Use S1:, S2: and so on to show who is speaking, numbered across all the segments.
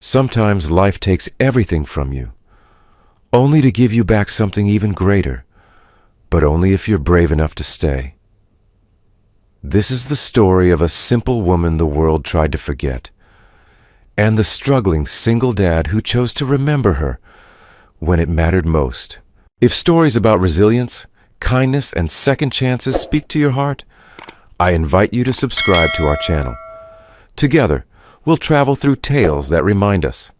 S1: Sometimes life takes everything from you, only to give you back something even greater, but only if you're brave enough to stay. This is the story of a simple woman the world tried to forget, and the struggling single dad who chose to remember her when it mattered most. If stories about resilience, kindness, and second chances speak to your heart, I invite you to subscribe to our channel. Together, we'll travel through tales that remind us,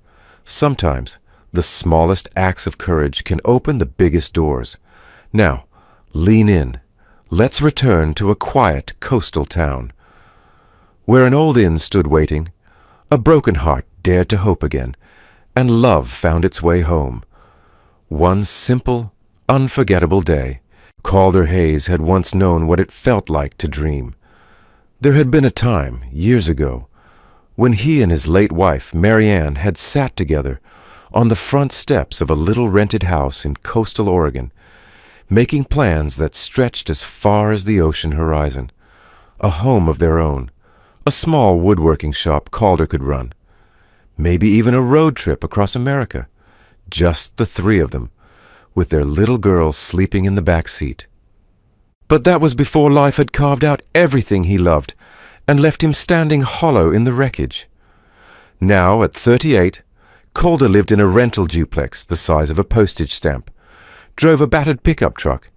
S1: sometimes the smallest acts of courage can open the biggest doors. Now, lean in. Let's return to a quiet coastal town, where an old inn stood waiting, a broken heart dared to hope again, and love found its way home. One simple, unforgettable day, Calder Hayes had once known what it felt like to dream. There had been a time, years ago, when he and his late wife, Mary Ann, had sat together on the front steps of a little rented house in coastal Oregon, making plans that stretched as far as the ocean horizon. A home of their own, a small woodworking shop Calder could run, maybe even a road trip across America, just the three of them, with their little girl sleeping in the back seat. But that was before life had carved out everything he loved and left him standing hollow in the wreckage. Now, at 38, Calder lived in a rental duplex the size of a postage stamp, drove a battered pickup truck,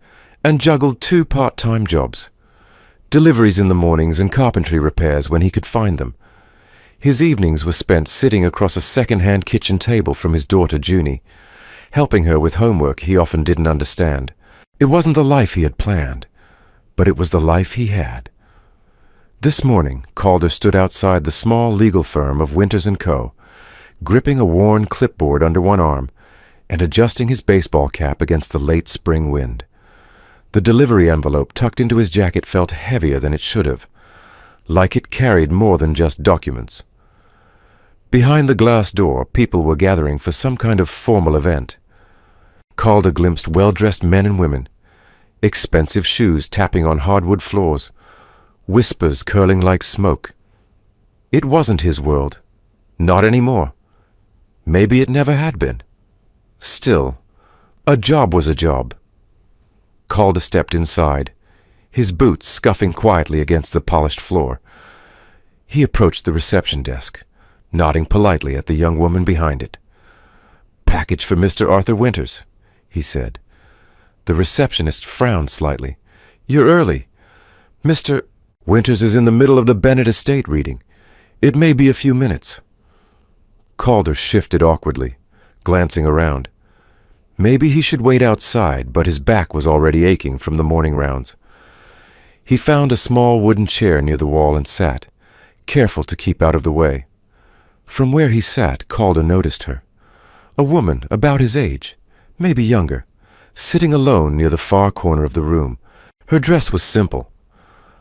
S1: and juggled 2 part-time jobs. Deliveries in the mornings and carpentry repairs when he could find them. His evenings were spent sitting across a second-hand kitchen table from his daughter Junie, helping her with homework he often didn't understand. It wasn't the life he had planned, but it was the life he had. This morning, Calder stood outside the small legal firm of Winters & Co., gripping a worn clipboard under one arm and adjusting his baseball cap against the late spring wind. The delivery envelope tucked into his jacket felt heavier than it should have, like it carried more than just documents. Behind the glass door, people were gathering for some kind of formal event. Calder glimpsed well-dressed men and women, expensive shoes tapping on hardwood floors, whispers curling like smoke. It wasn't his world. Not anymore. Maybe it never had been. Still, a job was a job. Calder stepped inside, his boots scuffing quietly against the polished floor. He approached the reception desk, nodding politely at the young woman behind it. "Package for Mr. Arthur Winters," he said. The receptionist frowned slightly. "You're early. Mr. Winters is in the middle of the Bennett estate reading. It may be a few minutes." Calder shifted awkwardly, glancing around. Maybe he should wait outside, but his back was already aching from the morning rounds. He found a small wooden chair near the wall and sat, careful to keep out of the way. From where he sat, Calder noticed her. A woman about his age, maybe younger, sitting alone near the far corner of the room. Her dress was simple,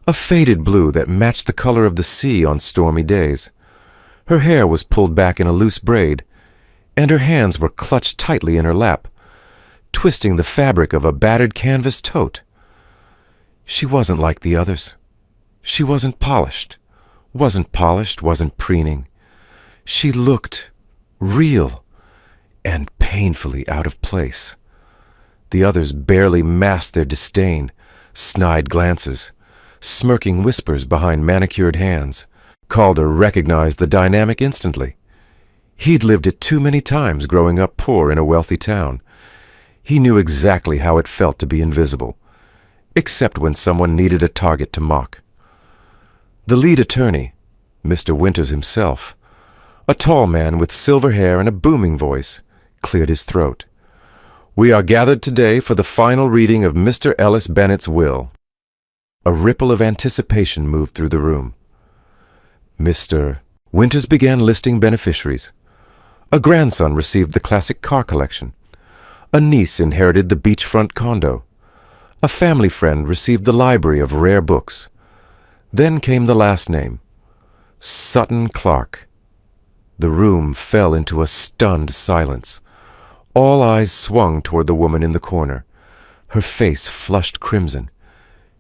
S1: a faded blue that matched the color of the sea on stormy days. Her hair was pulled back in a loose braid, and her hands were clutched tightly in her lap, twisting the fabric of a battered canvas tote. She wasn't like the others. She wasn't polished, wasn't preening. She looked real and painfully out of place. The others barely masked their disdain, snide glances, smirking whispers behind manicured hands. Calder recognized the dynamic instantly. He'd lived it too many times growing up poor in a wealthy town. He knew exactly how it felt to be invisible, except when someone needed a target to mock. The lead attorney, Mr. Winters himself, a tall man with silver hair and a booming voice, cleared his throat. "We are gathered today for the final reading of Mr. Ellis Bennett's will." A ripple of anticipation moved through the room. Mr. Winters began listing beneficiaries. A grandson received the classic car collection. A niece inherited the beachfront condo. A family friend received the library of rare books. Then came the last name, Sutton Clark. The room fell into a stunned silence. All eyes swung toward the woman in the corner. Her face flushed crimson.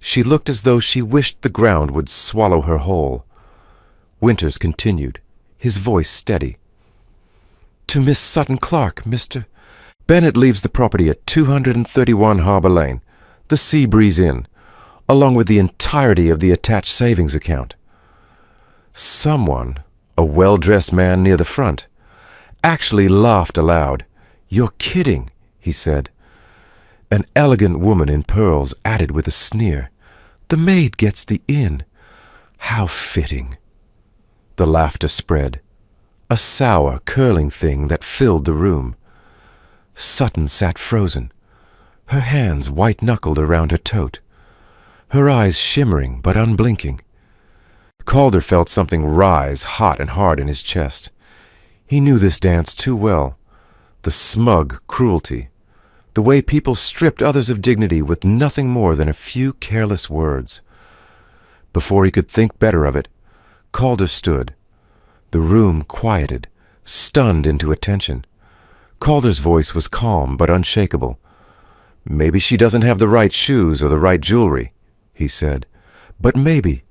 S1: She looked as though she wished the ground would swallow her whole. Winters continued, his voice steady. To Miss Sutton Clark, Mr. Bennett leaves the property at 231 Harbor Lane, the Sea Breeze Inn, along with the entirety of the attached savings account. Someone, a well-dressed man near the front, actually laughed aloud. "You're kidding," he said. An elegant woman in pearls added with a sneer, "The maid gets the inn. How fitting." The laughter spread, a sour, curling thing that filled the room. Sutton sat frozen, her hands white-knuckled around her tote, her eyes shimmering but unblinking. Calder felt something rise hot and hard in his chest. He knew this dance too well. The smug cruelty, the way people stripped others of dignity with nothing more than a few careless words. Before he could think better of it, Calder stood. The room quieted, stunned into attention. Calder's voice was calm but unshakable. "Maybe she doesn't have the right shoes or the right jewelry," he said. "But maybe,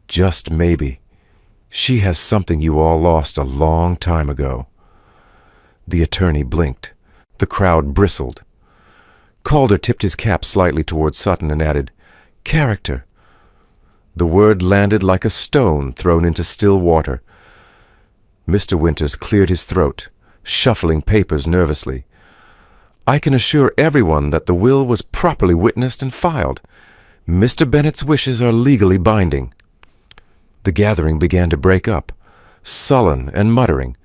S1: just maybe, she has something you all lost a long time ago." The attorney blinked. The crowd bristled. Calder tipped his cap slightly toward Sutton and added, "Character." The word landed like a stone thrown into still water. Mr. Winters cleared his throat, shuffling papers nervously. "I can assure everyone that the will was properly witnessed and filed. Mr. Bennett's wishes are legally binding." The gathering began to break up, sullen and muttering.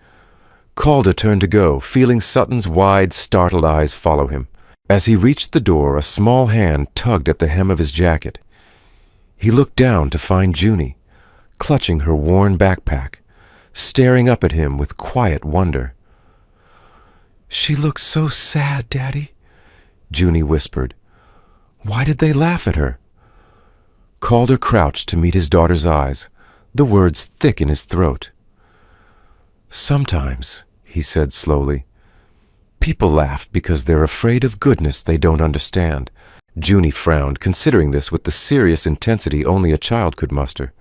S1: Calder turned to go, feeling Sutton's wide, startled eyes follow him. As he reached the door, a small hand tugged at the hem of his jacket. He looked down to find Junie, clutching her worn backpack, staring up at him with quiet wonder. "She looks so sad, Daddy," Junie whispered. "Why did they laugh at her?" Calder crouched to meet his daughter's eyes, the words thick in his throat. "Sometimes," he said slowly, "people laugh because they're afraid of goodness they don't understand." Junie frowned, considering this with the serious intensity only a child could muster.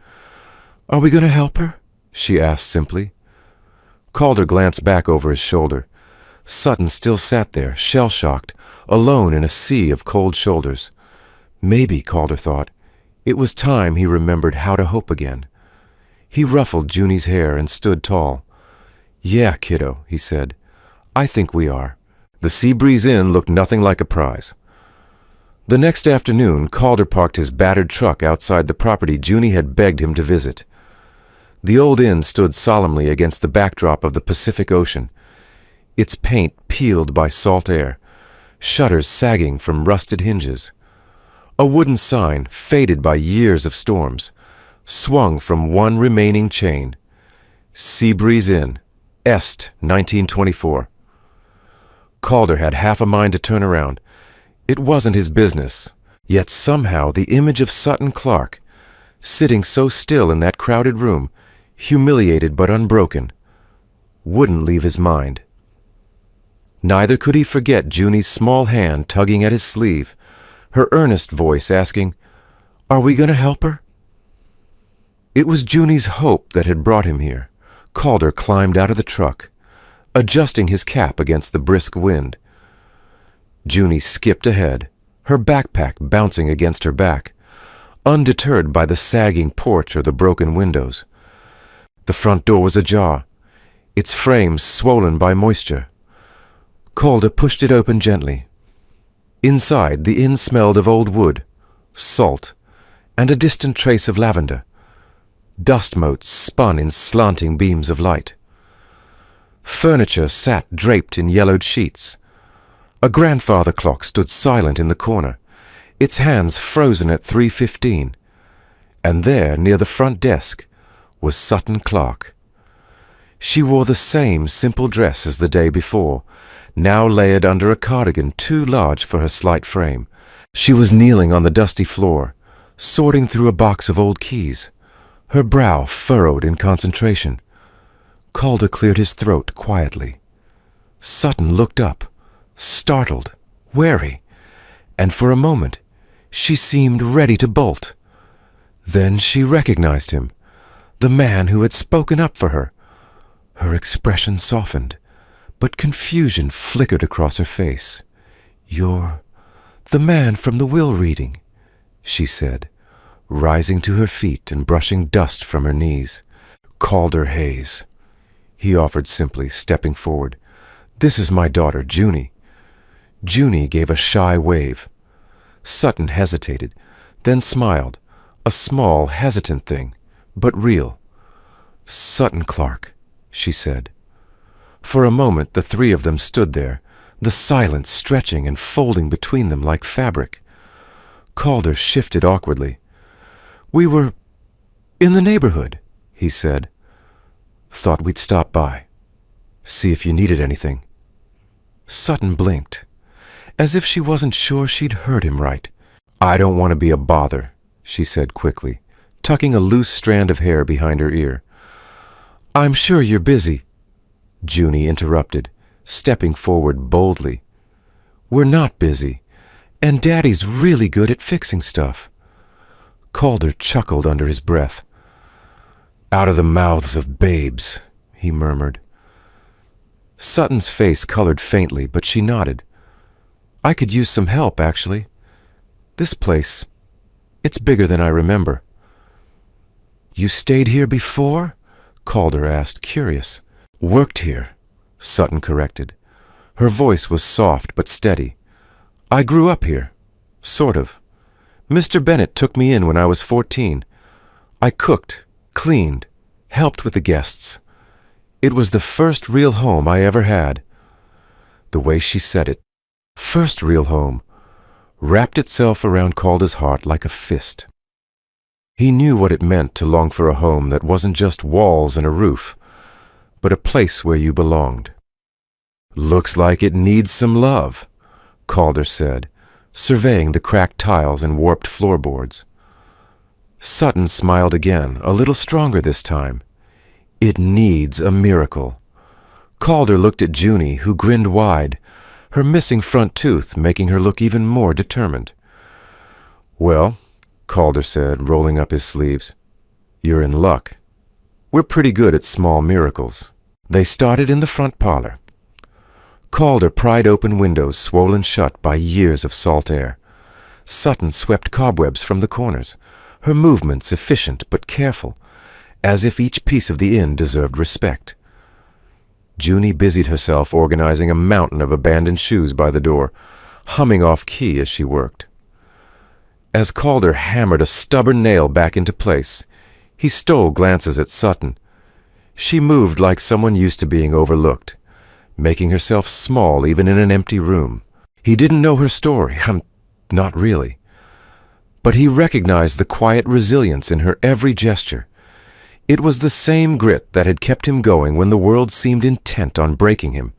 S1: "Are we going to help her?" she asked simply. Calder glanced back over his shoulder. Sutton still sat there, shell-shocked, alone in a sea of cold shoulders. Maybe, Calder thought, it was time he remembered how to hope again. He ruffled Junie's hair and stood tall. "Yeah, kiddo," he said. "I think we are." The Sea Breeze Inn looked nothing like a prize. The next afternoon, Calder parked his battered truck outside the property Junie had begged him to visit. The old inn stood solemnly against the backdrop of the Pacific Ocean, its paint peeled by salt air, shutters sagging from rusted hinges. A wooden sign, faded by years of storms, swung from one remaining chain. Sea Breeze Inn, Est, 1924. Calder had half a mind to turn around. It wasn't his business, yet somehow the image of Sutton Clark, sitting so still in that crowded room, humiliated but unbroken, wouldn't leave his mind. Neither could he forget Junie's small hand tugging at his sleeve, her earnest voice asking, "Are we going to help her?" It was Junie's hope that had brought him here. Calder climbed out of the truck, adjusting his cap against the brisk wind. Junie skipped ahead, her backpack bouncing against her back, undeterred by the sagging porch or the broken windows. The front door was ajar, its frame swollen by moisture. Calder pushed it open gently. Inside, the inn smelled of old wood, salt, and a distant trace of lavender. Dust motes spun in slanting beams of light. Furniture sat draped in yellowed sheets. A grandfather clock stood silent in the corner, its hands frozen at 3:15. And there, near the front desk, was Sutton Clark. She wore the same simple dress as the day before, now layered under a cardigan too large for her slight frame. She was kneeling on the dusty floor, sorting through a box of old keys, her brow furrowed in concentration. Calder cleared his throat quietly. Sutton looked up, startled, wary, and for a moment she seemed ready to bolt. Then she recognized him, the man who had spoken up for her. Her expression softened, but confusion flickered across her face. "You're the man from the will reading," she said, rising to her feet and brushing dust from her knees. "Calder Hayes," he offered simply, stepping forward. "This is my daughter, Junie." Junie gave a shy wave. Sutton hesitated, then smiled, a small, hesitant thing, but real. "Sutton Clark," she said. For a moment the three of them stood there, the silence stretching and folding between them like fabric. Calder shifted awkwardly. "We were in the neighborhood," he said. "Thought we'd stop by. See if you needed anything." Sutton blinked, as if she wasn't sure she'd heard him right. "I don't want to be a bother," she said quickly, tucking a loose strand of hair behind her ear. "I'm sure you're busy," Junie interrupted, stepping forward boldly. "We're not busy, and Daddy's really good at fixing stuff." Calder chuckled under his breath. "Out of the mouths of babes," he murmured. Sutton's face colored faintly, but she nodded. "I could use some help, actually. This place, it's bigger than I remember." "You stayed here before?" Calder asked, curious. "Worked here," Sutton corrected. Her voice was soft but steady. "I grew up here. Sort of. Mr. Bennett took me in when I was 14. I cooked, cleaned, helped with the guests. It was the first real home I ever had." The way she said it, "first real home," wrapped itself around Calder's heart like a fist. He knew what it meant to long for a home that wasn't just walls and a roof, but a place where you belonged. "Looks like it needs some love," Calder said, surveying the cracked tiles and warped floorboards. Sutton smiled again, a little stronger this time. "It needs a miracle." Calder looked at Junie, who grinned wide, her missing front tooth making her look even more determined. "Well," Calder said, rolling up his sleeves, "you're in luck. We're pretty good at small miracles." They started in the front parlor. Calder pried open windows swollen shut by years of salt air. Sutton swept cobwebs from the corners, her movements efficient but careful, as if each piece of the inn deserved respect. Junie busied herself organizing a mountain of abandoned shoes by the door, humming off key as she worked. As Calder hammered a stubborn nail back into place, he stole glances at Sutton. She moved like someone used to being overlooked, making herself small even in an empty room. He didn't know her story, not really. But he recognized the quiet resilience in her every gesture. It was the same grit that had kept him going when the world seemed intent on breaking him.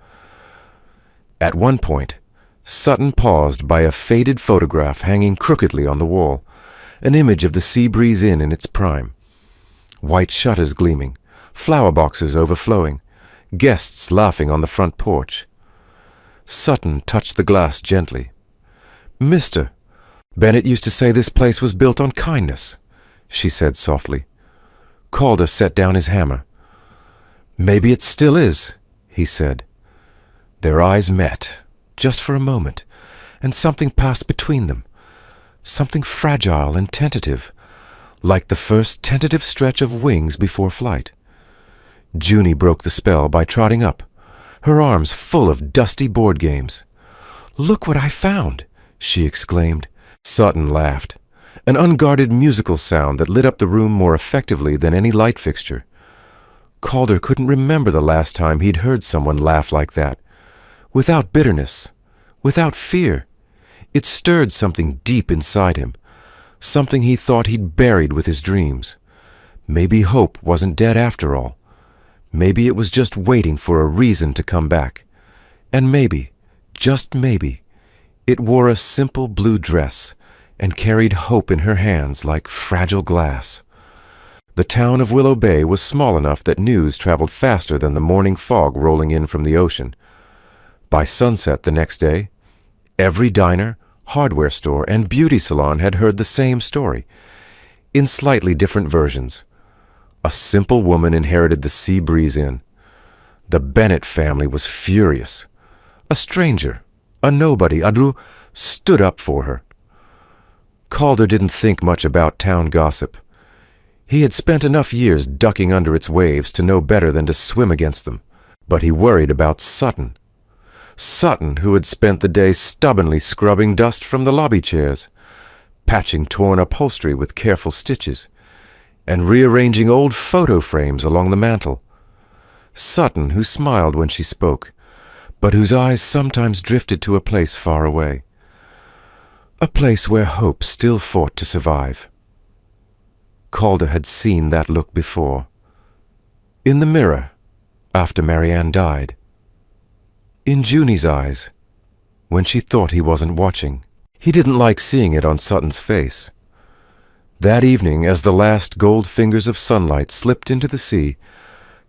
S1: At one point, Sutton paused by a faded photograph hanging crookedly on the wall, an image of the Sea Breeze Inn in its prime. White shutters gleaming, flower boxes overflowing, guests laughing on the front porch. Sutton touched the glass gently. "Mister, Bennett used to say this place was built on kindness," she said softly. Calder set down his hammer. "Maybe it still is," he said. Their eyes met, just for a moment, and something passed between them, something fragile and tentative, like the first tentative stretch of wings before flight. Junie broke the spell by trotting up, her arms full of dusty board games. "Look what I found!" she exclaimed. Sutton laughed, an unguarded musical sound that lit up the room more effectively than any light fixture. Calder couldn't remember the last time he'd heard someone laugh like that, without bitterness, without fear. It stirred something deep inside him, something he thought he'd buried with his dreams. Maybe hope wasn't dead after all. Maybe it was just waiting for a reason to come back. And maybe, just maybe, it wore a simple blue dress and carried hope in her hands like fragile glass. The town of Willow Bay was small enough that news traveled faster than the morning fog rolling in from the ocean. By sunset the next day, every diner, hardware store, and beauty salon had heard the same story, in slightly different versions. A simple woman inherited the Sea Breeze Inn. The Bennett family was furious. A stranger, a nobody, Adru, stood up for her. Calder didn't think much about town gossip. He had spent enough years ducking under its waves to know better than to swim against them. But he worried about Sutton. Sutton, who had spent the day stubbornly scrubbing dust from the lobby chairs, patching torn upholstery with careful stitches, and rearranging old photo frames along the mantel. Sutton, who smiled when she spoke, but whose eyes sometimes drifted to a place far away. A place where hope still fought to survive. Calder had seen that look before. In the mirror, after Marianne died. In Junie's eyes, when she thought he wasn't watching. He didn't like seeing it on Sutton's face. That evening, as the last gold fingers of sunlight slipped into the sea,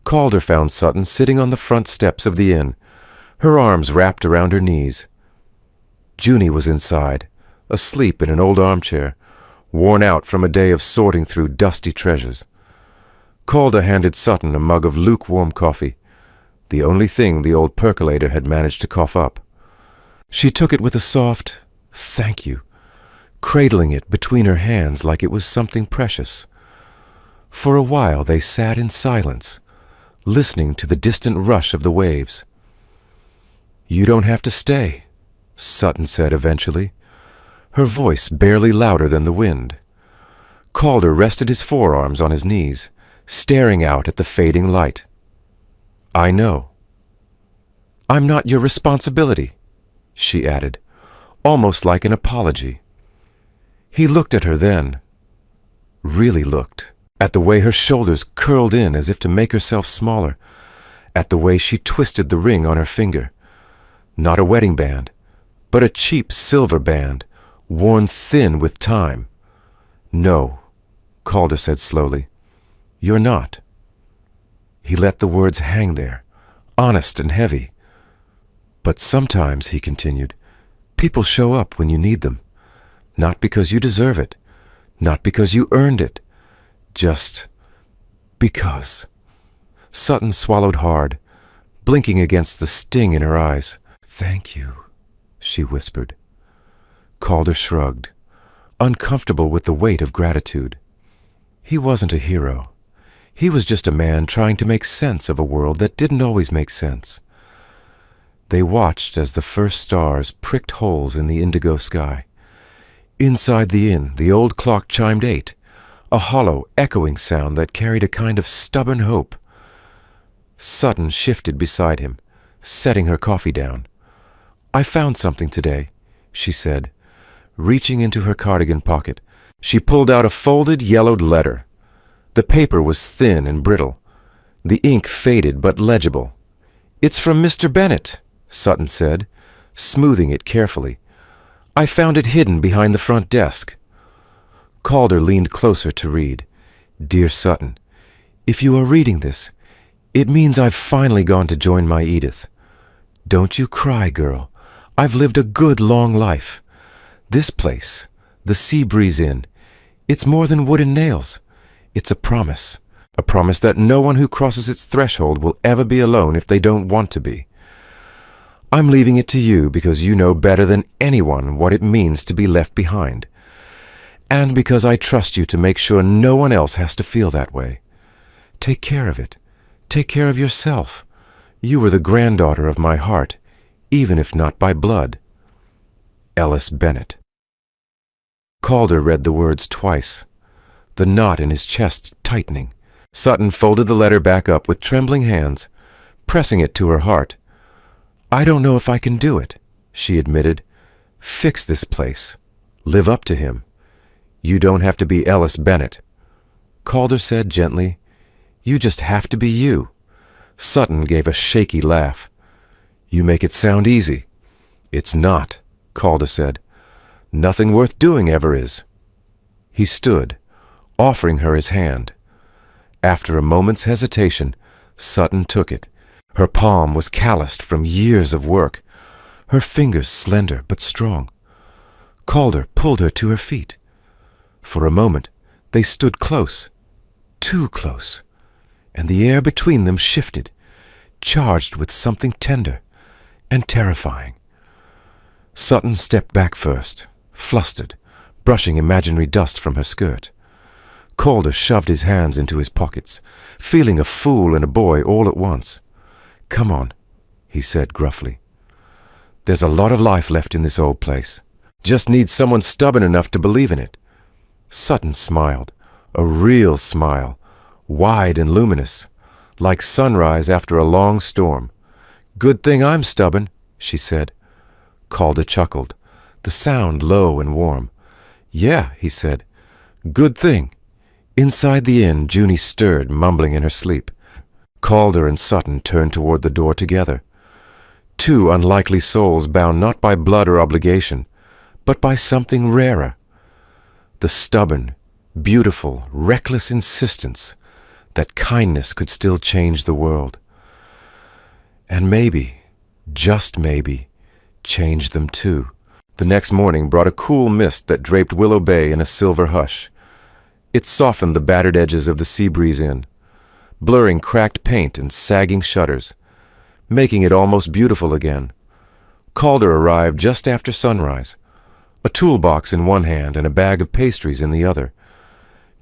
S1: Calder found Sutton sitting on the front steps of the inn, her arms wrapped around her knees. Junie was inside, asleep in an old armchair, worn out from a day of sorting through dusty treasures. Calder handed Sutton a mug of lukewarm coffee, the only thing the old percolator had managed to cough up. She took it with a soft, "Thank you," cradling it between her hands like it was something precious. For a while they sat in silence, listening to the distant rush of the waves. "You don't have to stay," Sutton said eventually, her voice barely louder than the wind. Calder rested his forearms on his knees, staring out at the fading light. "I know." "I'm not your responsibility," she added, almost like an apology. He looked at her then, really looked, at the way her shoulders curled in as if to make herself smaller, at the way she twisted the ring on her finger. Not a wedding band, but a cheap silver band, worn thin with time. "No," Calder said slowly, "you're not." He let the words hang there, honest and heavy. "But sometimes," he continued, "people show up when you need them. Not because you deserve it, not because you earned it, just because." Sutton swallowed hard, blinking against the sting in her eyes. "Thank you," she whispered. Calder shrugged, uncomfortable with the weight of gratitude. He wasn't a hero. He was just a man trying to make sense of a world that didn't always make sense. They watched as the first stars pricked holes in the indigo sky. Inside the inn, the old clock chimed 8, a hollow, echoing sound that carried a kind of stubborn hope. Sutton shifted beside him, setting her coffee down. "I found something today," she said. Reaching into her cardigan pocket, she pulled out a folded, yellowed letter. The paper was thin and brittle, the ink faded but legible. "It's from Mr. Bennett," Sutton said, smoothing it carefully. "I found it hidden behind the front desk." Calder leaned closer to read. "Dear Sutton, if you are reading this, it means I've finally gone to join my Edith. Don't you cry, girl. I've lived a good long life. This place, the Sea Breeze Inn, it's more than wood and nails. It's a promise that no one who crosses its threshold will ever be alone if they don't want to be. I'm leaving it to you because you know better than anyone what it means to be left behind, and because I trust you to make sure no one else has to feel that way. Take care of it. Take care of yourself. You were the granddaughter of my heart, even if not by blood. Ellis Bennett." Calder read the words twice, the knot in his chest tightening. Sutton folded the letter back up with trembling hands, pressing it to her heart. "I don't know if I can do it," she admitted. "Fix this place. Live up to him. You don't have to be Ellis Bennett." Calder said gently, "You just have to be you." Sutton gave a shaky laugh. "You make it sound easy." "It's not," Calder said. "Nothing worth doing ever is." He stood, offering her his hand. After a moment's hesitation, Sutton took it. Her palm was calloused from years of work, her fingers slender but strong. Calder pulled her to her feet. For a moment, they stood close, too close, and the air between them shifted. charged with something tender and terrifying. Sutton stepped back first, flustered, brushing imaginary dust from her skirt. Calder shoved his hands into his pockets, feeling a fool and a boy all at once. "Come on," he said gruffly. "There's a lot of life left in this old place. Just needs someone stubborn enough to believe in it." Sutton smiled, a real smile, wide and luminous, like sunrise after a long storm. "Good thing I'm stubborn," she said. Calder chuckled, the sound low and warm. "Yeah," he said, "good thing." Inside the inn, Junie stirred, mumbling in her sleep. Calder and Sutton turned toward the door together. Two unlikely souls bound not by blood or obligation, but by something rarer. The stubborn, beautiful, reckless insistence that kindness could still change the world. And maybe, just maybe, change them too. The next morning brought a cool mist that draped Willow Bay in a silver hush. It softened the battered edges of the sea breeze in, blurring cracked paint and sagging shutters, making it almost beautiful again. Calder arrived just after sunrise, a toolbox in one hand and a bag of pastries in the other.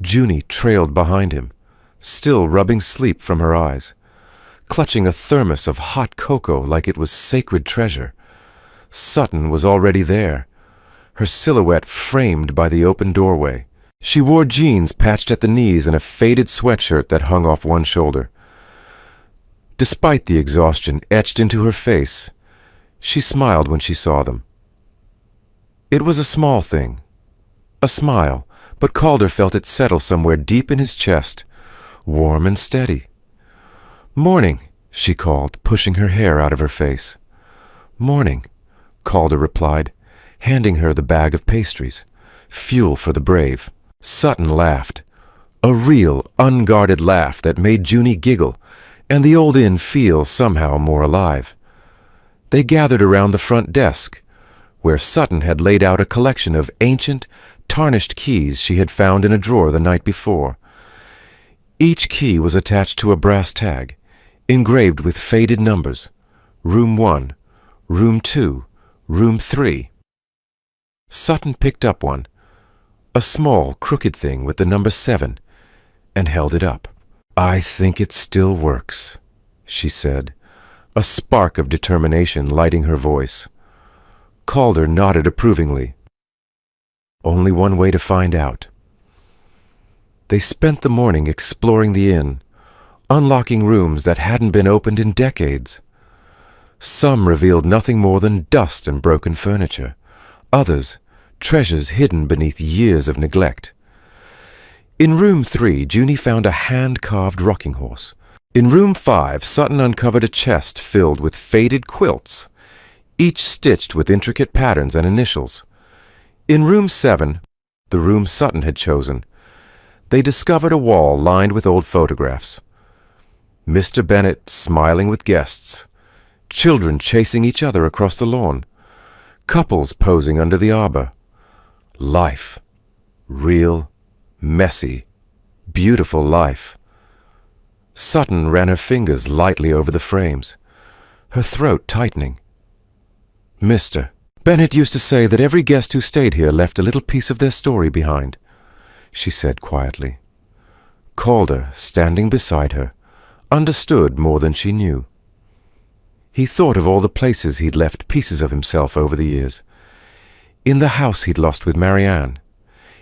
S1: Junie trailed behind him, still rubbing sleep from her eyes, clutching a thermos of hot cocoa like it was sacred treasure. Sutton was already there, her silhouette framed by the open doorway. She wore jeans patched at the knees and a faded sweatshirt that hung off one shoulder. Despite the exhaustion etched into her face, she smiled when she saw them. It was a small thing, a smile, but Calder felt it settle somewhere deep in his chest, warm and steady. "Morning," she called, pushing her hair out of her face. "Morning," Calder replied, handing her the bag of pastries, fuel for the brave. Sutton laughed, a real, unguarded laugh that made Junie giggle and the old inn feel somehow more alive. They gathered around the front desk, where Sutton had laid out a collection of ancient, tarnished keys she had found in a drawer the night before. Each key was attached to a brass tag, engraved with faded numbers: Room 1, Room 2, Room 3. Sutton picked up one, a small, crooked thing with the number 7, and held it up. "I think it still works," she said, a spark of determination lighting her voice. Calder nodded approvingly. Only one way to find out. They spent the morning exploring the inn, unlocking rooms that hadn't been opened in decades. Some revealed nothing more than dust and broken furniture. Others, treasures hidden beneath years of neglect. In Room 3, Junie found a hand-carved rocking horse. In Room 5, Sutton uncovered a chest filled with faded quilts, each stitched with intricate patterns and initials. In Room 7, the room Sutton had chosen, they discovered a wall lined with old photographs. Mr. Bennet smiling with guests, children chasing each other across the lawn, couples posing under the arbor. Life. Real, messy, beautiful life. Sutton ran her fingers lightly over the frames, her throat tightening. "Mr. Bennet used to say that every guest who stayed here left a little piece of their story behind," she said quietly. Calder, standing beside her, understood more than she knew. He thought of all the places he'd left pieces of himself over the years. In the house he'd lost with Marianne,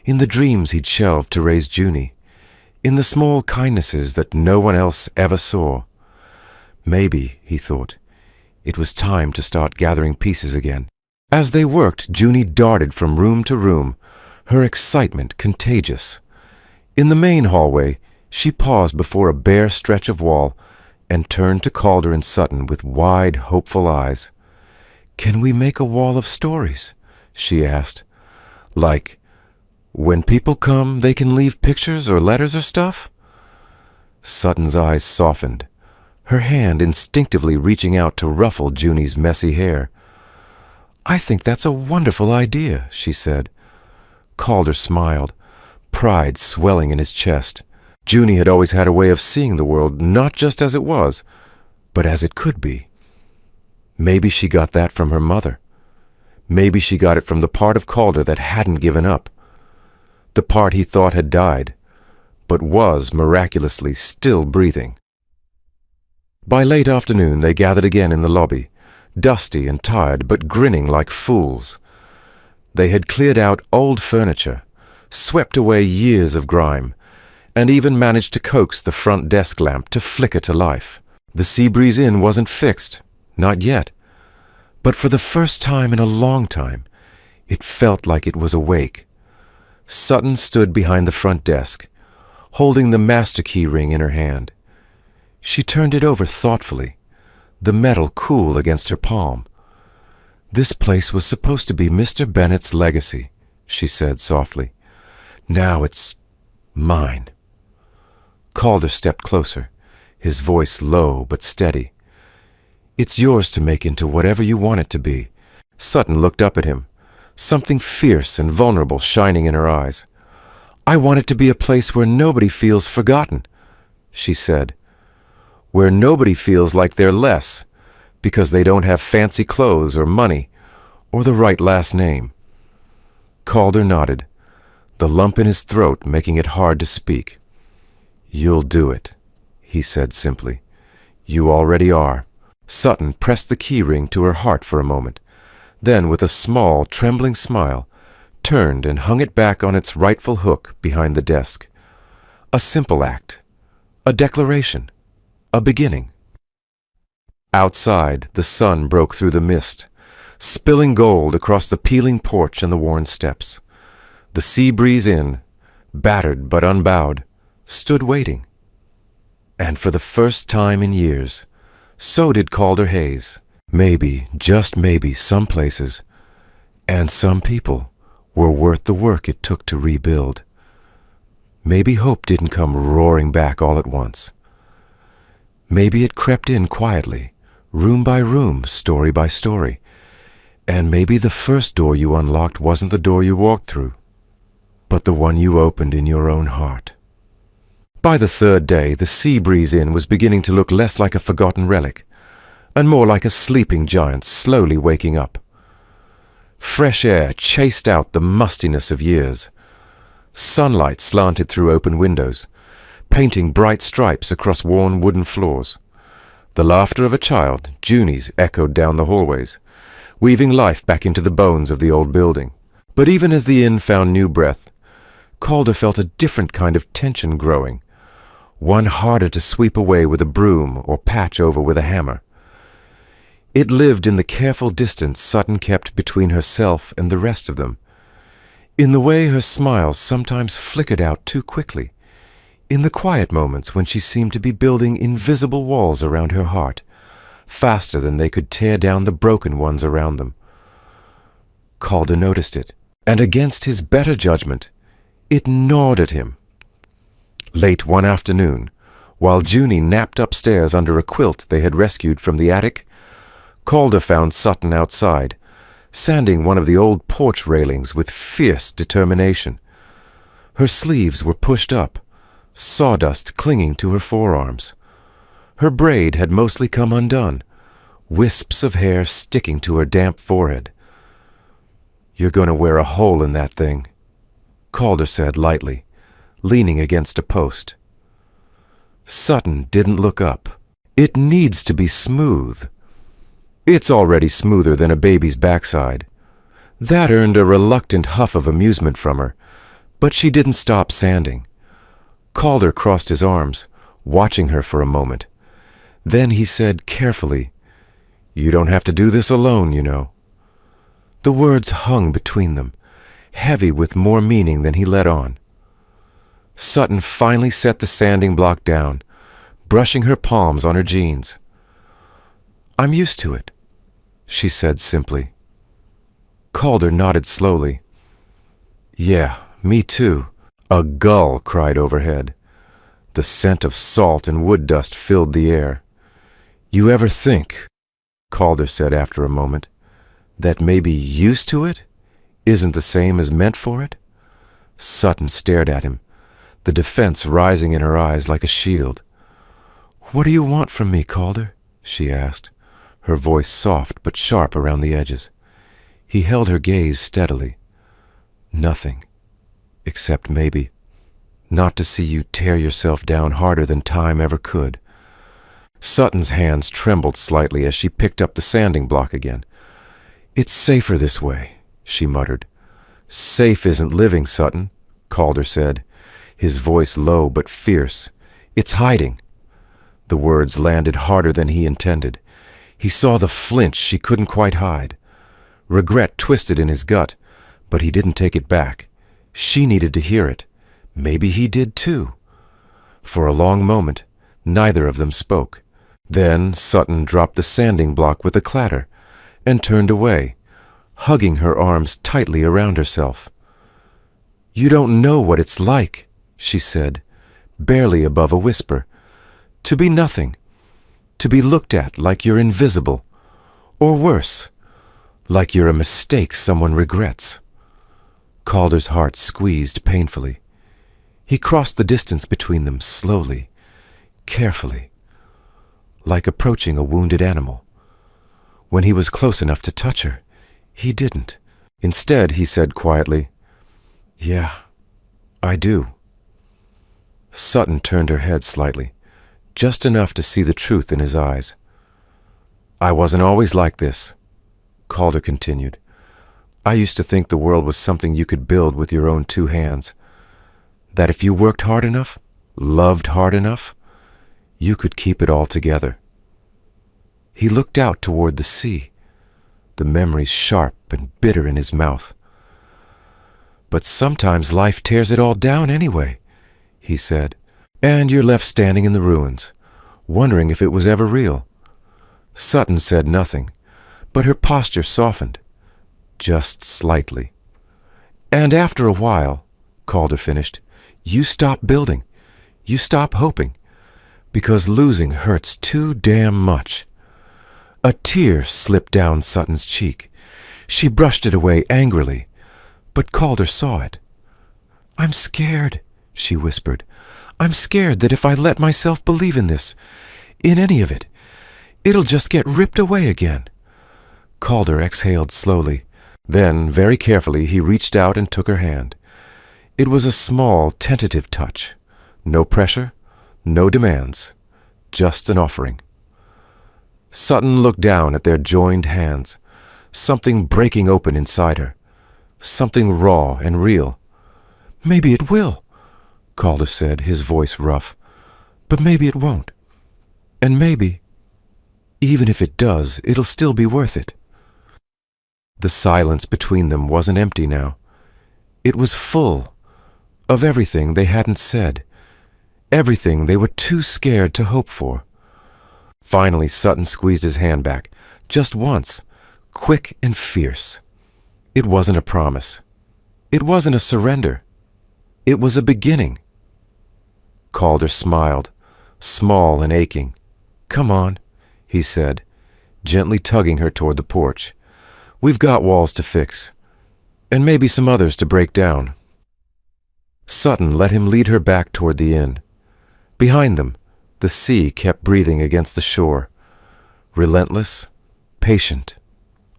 S1: in the dreams he'd shelved to raise Junie, in the small kindnesses that no one else ever saw. Maybe, he thought, it was time to start gathering pieces again. As they worked, Junie darted from room to room, her excitement contagious. In the main hallway, she paused before a bare stretch of wall and turned to Calder and Sutton with wide, hopeful eyes. "Can we make a wall of stories?" she asked. "Like, when people come, they can leave pictures or letters or stuff?" Sutton's eyes softened, her hand instinctively reaching out to ruffle Junie's messy hair. "I think that's a wonderful idea," she said. Calder smiled, pride swelling in his chest. Junie had always had a way of seeing the world not just as it was, but as it could be. Maybe she got that from her mother. Maybe she got it from the part of Calder that hadn't given up. The part he thought had died, but was miraculously still breathing. By late afternoon they gathered again in the lobby, dusty and tired, but grinning like fools. They had cleared out old furniture, swept away years of grime, and even managed to coax the front desk lamp to flicker to life. The Seabreeze Inn wasn't fixed, not yet, but for the first time in a long time, it felt like it was awake. Sutton stood behind the front desk, holding the master key ring in her hand. She turned it over thoughtfully, the metal cool against her palm. "This place was supposed to be Mr. Bennett's legacy," she said softly. "Now it's mine." Calder stepped closer, his voice low but steady. "It's yours to make into whatever you want it to be." Sutton looked up at him, something fierce and vulnerable shining in her eyes. "I want it to be a place where nobody feels forgotten," she said. "Where nobody feels like they're less because they don't have fancy clothes or money or the right last name." Calder nodded, the lump in his throat making it hard to speak. "You'll do it," he said simply. "You already are." Sutton pressed the key ring to her heart for a moment, then with a small, trembling smile, turned and hung it back on its rightful hook behind the desk. A simple act, a declaration, a beginning. Outside, the sun broke through the mist, spilling gold across the peeling porch and the worn steps. The Seabreeze Inn, battered but unbowed, stood waiting. And for the first time in years, so did Calder Hayes. Maybe, just maybe, some places, and some people, were worth the work it took to rebuild. Maybe hope didn't come roaring back all at once. Maybe it crept in quietly, room by room, story by story. And maybe the first door you unlocked wasn't the door you walked through, but the one you opened in your own heart. By the third day, the Seabreeze Inn was beginning to look less like a forgotten relic, and more like a sleeping giant slowly waking up. Fresh air chased out the mustiness of years. Sunlight slanted through open windows, painting bright stripes across worn wooden floors. The laughter of a child, Junie's, echoed down the hallways, weaving life back into the bones of the old building. But even as the inn found new breath, Calder felt a different kind of tension growing, one harder to sweep away with a broom or patch over with a hammer. It lived in the careful distance Sutton kept between herself and the rest of them, in the way her smiles sometimes flickered out too quickly, in the quiet moments when she seemed to be building invisible walls around her heart, faster than they could tear down the broken ones around them. Calder noticed it, and against his better judgment, it gnawed at him. Late one afternoon, while Junie napped upstairs under a quilt they had rescued from the attic, Calder found Sutton outside, sanding one of the old porch railings with fierce determination. Her sleeves were pushed up, sawdust clinging to her forearms. Her braid had mostly come undone, wisps of hair sticking to her damp forehead. "You're going to wear a hole in that thing," Calder said lightly, leaning against a post. Sutton didn't look up. "It needs to be smooth." "It's already smoother than a baby's backside." That earned a reluctant huff of amusement from her, but she didn't stop sanding. Calder crossed his arms, watching her for a moment. Then he said carefully, "You don't have to do this alone, you know." The words hung between them, heavy with more meaning than he let on. Sutton finally set the sanding block down, brushing her palms on her jeans. "I'm used to it," she said simply. Calder nodded slowly. "Yeah, me too." A gull cried overhead. The scent of salt and wood dust filled the air. "You ever think," Calder said after a moment, "that maybe used to it isn't the same as meant for it?" Sutton stared at him, the defense rising in her eyes like a shield. "What do you want from me, Calder?" she asked, her voice soft but sharp around the edges. He held her gaze steadily. Nothing, except maybe not to see you tear yourself down harder than time ever could. Sutton's hands trembled slightly as she picked up the sanding block again. It's safer this way, she muttered. Safe isn't living, Sutton, Calder said, his voice low but fierce. It's hiding. The words landed harder than he intended. He saw the flinch she couldn't quite hide. Regret twisted in his gut, but he didn't take it back. She needed to hear it. Maybe he did too. For a long moment, neither of them spoke. Then Sutton dropped the sanding block with a clatter and turned away, hugging her arms tightly around herself. You don't know what it's like, she said, barely above a whisper. To be nothing. To be looked at like you're invisible. Or worse, like you're a mistake someone regrets. Calder's heart squeezed painfully. He crossed the distance between them slowly, carefully, like approaching a wounded animal. When he was close enough to touch her, he didn't. Instead, he said quietly, Yeah, I do. Sutton turned her head slightly, just enough to see the truth in his eyes. I wasn't always like this, Calder continued. I used to think the world was something you could build with your own two hands. That if you worked hard enough, loved hard enough, you could keep it all together. He looked out toward the sea, the memories sharp and bitter in his mouth. But sometimes life tears it all down anyway, he said, and you're left standing in the ruins, wondering if it was ever real. Sutton said nothing, but her posture softened, just slightly. And after a while, Calder finished, you stop building, you stop hoping, because losing hurts too damn much. A tear slipped down Sutton's cheek. She brushed it away angrily, but Calder saw it. I'm scared, she whispered. I'm scared that if I let myself believe in this, in any of it, it'll just get ripped away again. Calder exhaled slowly. Then, very carefully, he reached out and took her hand. It was a small, tentative touch. No pressure, no demands, just an offering. Sutton looked down at their joined hands, something breaking open inside her, something raw and real. Maybe it will, Calder said, his voice rough, but maybe it won't. And maybe, even if it does, it'll still be worth it. The silence between them wasn't empty now. It was full of everything they hadn't said, everything they were too scared to hope for. Finally, Sutton squeezed his hand back, just once, quick and fierce. It wasn't a promise. It wasn't a surrender. It was a beginning. Calder smiled, small and aching. Come on, he said, gently tugging her toward the porch. We've got walls to fix, and maybe some others to break down. Sutton let him lead her back toward the inn. Behind them, the sea kept breathing against the shore, relentless, patient,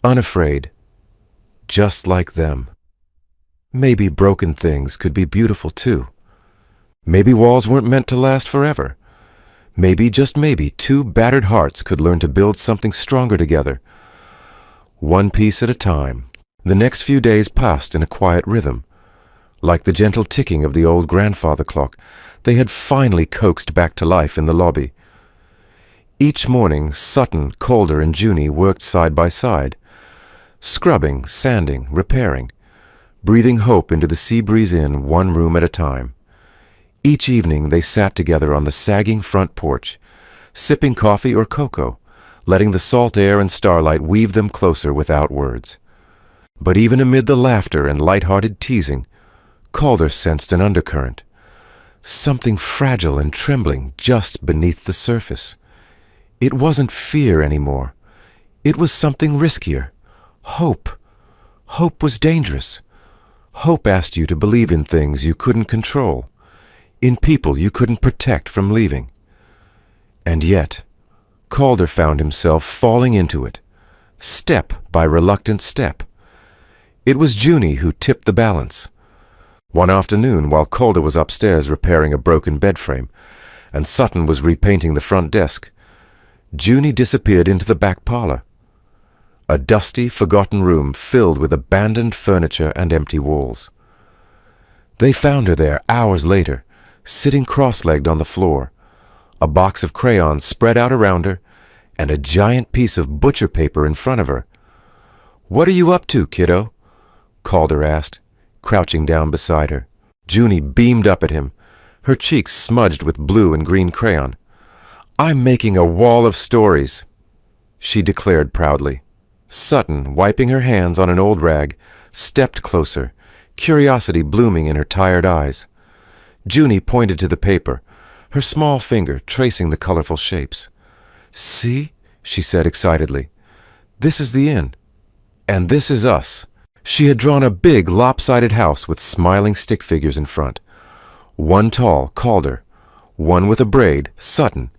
S1: unafraid, just like them. Maybe broken things could be beautiful too. Maybe walls weren't meant to last forever. Maybe, just maybe, two battered hearts could learn to build something stronger together. One piece at a time, the next few days passed in a quiet rhythm. Like the gentle ticking of the old grandfather clock, they had finally coaxed back to life in the lobby. Each morning, Sutton, Calder, and Junie worked side by side, scrubbing, sanding, repairing, breathing hope into the sea breeze in one room at a time. Each evening they sat together on the sagging front porch, sipping coffee or cocoa, letting the salt air and starlight weave them closer without words. But even amid the laughter and light-hearted teasing, Calder sensed an undercurrent, something fragile and trembling just beneath the surface. It wasn't fear anymore. It was something riskier. Hope. Hope was dangerous. Hope asked you to believe in things you couldn't control, in people you couldn't protect from leaving. And yet, Calder found himself falling into it, step by reluctant step. It was Junie who tipped the balance. One afternoon, while Calder was upstairs repairing a broken bed frame, and Sutton was repainting the front desk, Junie disappeared into the back parlor. A dusty, forgotten room filled with abandoned furniture and empty walls. They found her there hours later, sitting cross-legged on the floor, a box of crayons spread out around her, and a giant piece of butcher paper in front of her. "What are you up to, kiddo?" Calder asked, crouching down beside her. Junie beamed up at him, her cheeks smudged with blue and green crayon. "I'm making a wall of stories," she declared proudly. Sutton, wiping her hands on an old rag, stepped closer, curiosity blooming in her tired eyes. Junie pointed to the paper, her small finger tracing the colorful shapes. "See?" she said excitedly. "This is the inn. And this is us." She had drawn a big, lopsided house with smiling stick figures in front. One tall, Calder, one with a braid, Sutton,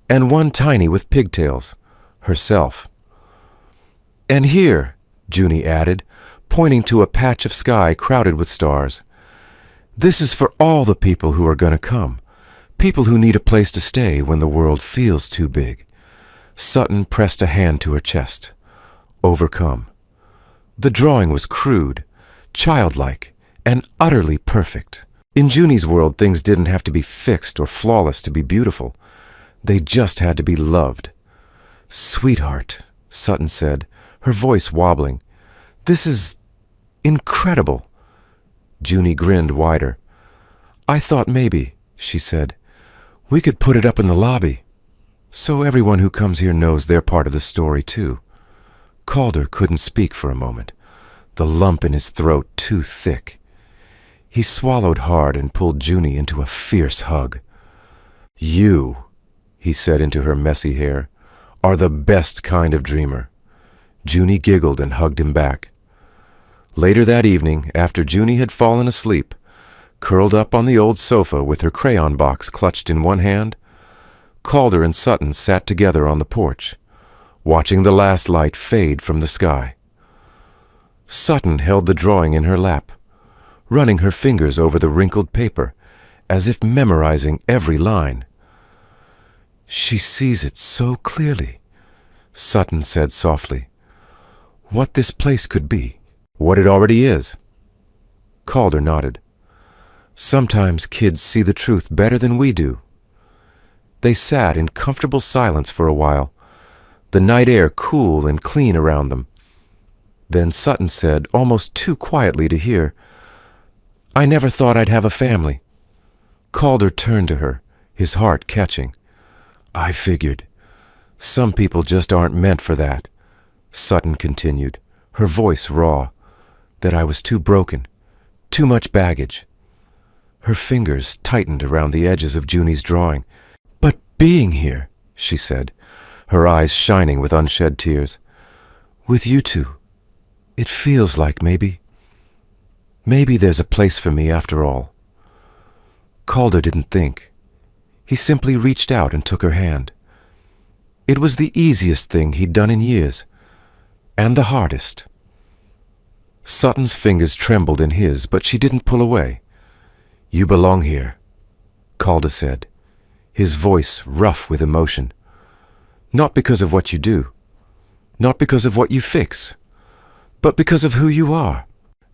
S1: and one tiny with pigtails, herself. "And here," Junie added, pointing to a patch of sky crowded with stars, "this is for all the people who are going to come, people who need a place to stay when the world feels too big." Sutton pressed a hand to her chest, overcome. The drawing was crude, childlike, and utterly perfect. In Junie's world, things didn't have to be fixed or flawless to be beautiful. They just had to be loved. "Sweetheart," Sutton said, her voice wobbling, "this is incredible." Junie grinned wider. "I thought maybe," she said, "we could put it up in the lobby, so everyone who comes here knows they're part of the story too." Calder couldn't speak for a moment, the lump in his throat too thick. He swallowed hard and pulled Junie into a fierce hug. "You," he said into her messy hair, "are the best kind of dreamer." Junie giggled and hugged him back. Later that evening, after Junie had fallen asleep, curled up on the old sofa with her crayon box clutched in one hand, Calder and Sutton sat together on the porch, watching the last light fade from the sky. Sutton held the drawing in her lap, running her fingers over the wrinkled paper, as if memorizing every line. "She sees it so clearly," Sutton said softly. "What this place could be, what it already is." Calder nodded. "Sometimes kids see the truth better than we do." They sat in comfortable silence for a while, the night air cool and clean around them. Then Sutton said, almost too quietly to hear, "I never thought I'd have a family." Calder turned to her, his heart catching. "I figured. Some people just aren't meant for that," Sutton continued, her voice raw, "that I was too broken, too much baggage." Her fingers tightened around the edges of Junie's drawing. "But being here," she said, her eyes shining with unshed tears, "with you two, it feels like maybe there's a place for me after all." Calder didn't think. He simply reached out and took her hand. It was the easiest thing he'd done in years, and the hardest. Sutton's fingers trembled in his, but she didn't pull away. "You belong here," Calder said, his voice rough with emotion. "Not because of what you do, not because of what you fix, but because of who you are."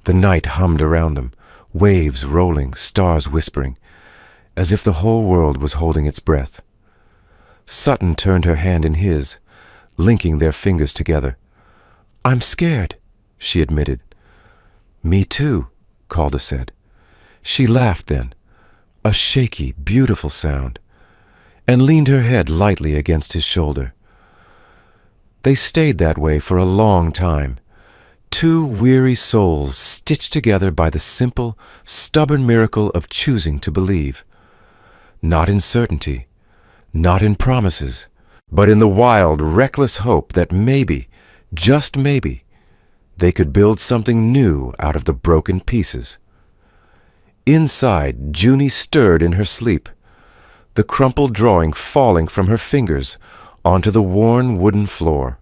S1: The night hummed around them, waves rolling, stars whispering, as if the whole world was holding its breath. Sutton turned her hand in his, linking their fingers together. "I'm scared," she admitted. "Me too," Calder said. She laughed then, a shaky, beautiful sound, and leaned her head lightly against his shoulder. They stayed that way for a long time, two weary souls stitched together by the simple, stubborn miracle of choosing to believe. Not in certainty, not in promises, but in the wild, reckless hope that maybe, just maybe, they could build something new out of the broken pieces. Inside, Junie stirred in her sleep, the crumpled drawing falling from her fingers, onto the worn wooden floor.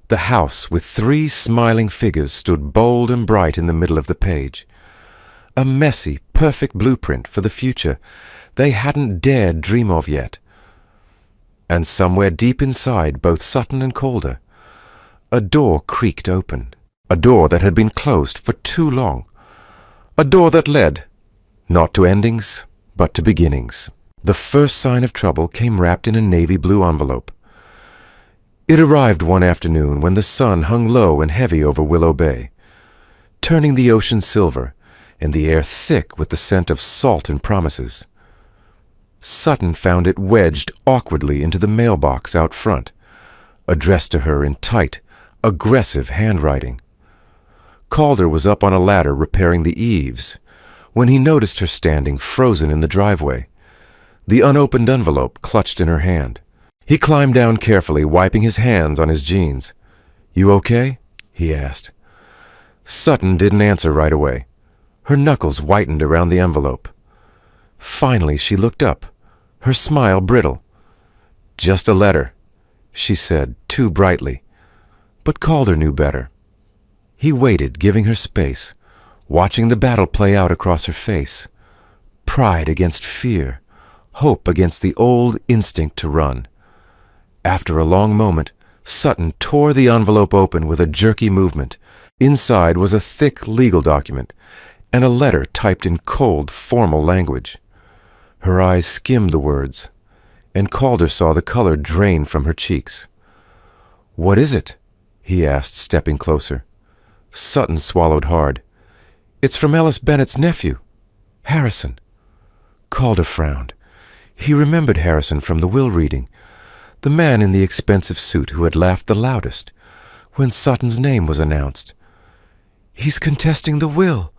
S1: The house with 3 smiling figures stood bold and bright in the middle of the page. A messy, perfect blueprint for the future they hadn't dared dream of yet. And somewhere deep inside both Sutton and Calder, a door creaked open. A door that had been closed for too long. A door that led, not to endings, but to beginnings. The first sign of trouble came wrapped in a navy blue envelope. It arrived one afternoon when the sun hung low and heavy over Willow Bay, turning the ocean silver and the air thick with the scent of salt and promises. Sutton found it wedged awkwardly into the mailbox out front, addressed to her in tight, aggressive handwriting. Calder was up on a ladder repairing the eaves when he noticed her standing frozen in the driveway, the unopened envelope clutched in her hand. He climbed down carefully, wiping his hands on his jeans. "You okay?" he asked. Sutton didn't answer right away. Her knuckles whitened around the envelope. Finally, she looked up, her smile brittle. "Just a letter," she said, too brightly. But Calder knew better. He waited, giving her space, watching the battle play out across her face. Pride against fear, hope against the old instinct to run. After a long moment, Sutton tore the envelope open with a jerky movement. Inside was a thick legal document and a letter typed in cold, formal language. Her eyes skimmed the words, and Calder saw the color drain from her cheeks. "What is it?" he asked, stepping closer. Sutton swallowed hard. "It's from Ellis Bennett's nephew, Harrison." Calder frowned. He remembered Harrison from the will reading, the man in the expensive suit who had laughed the loudest when Sutton's name was announced. "He's contesting the will,"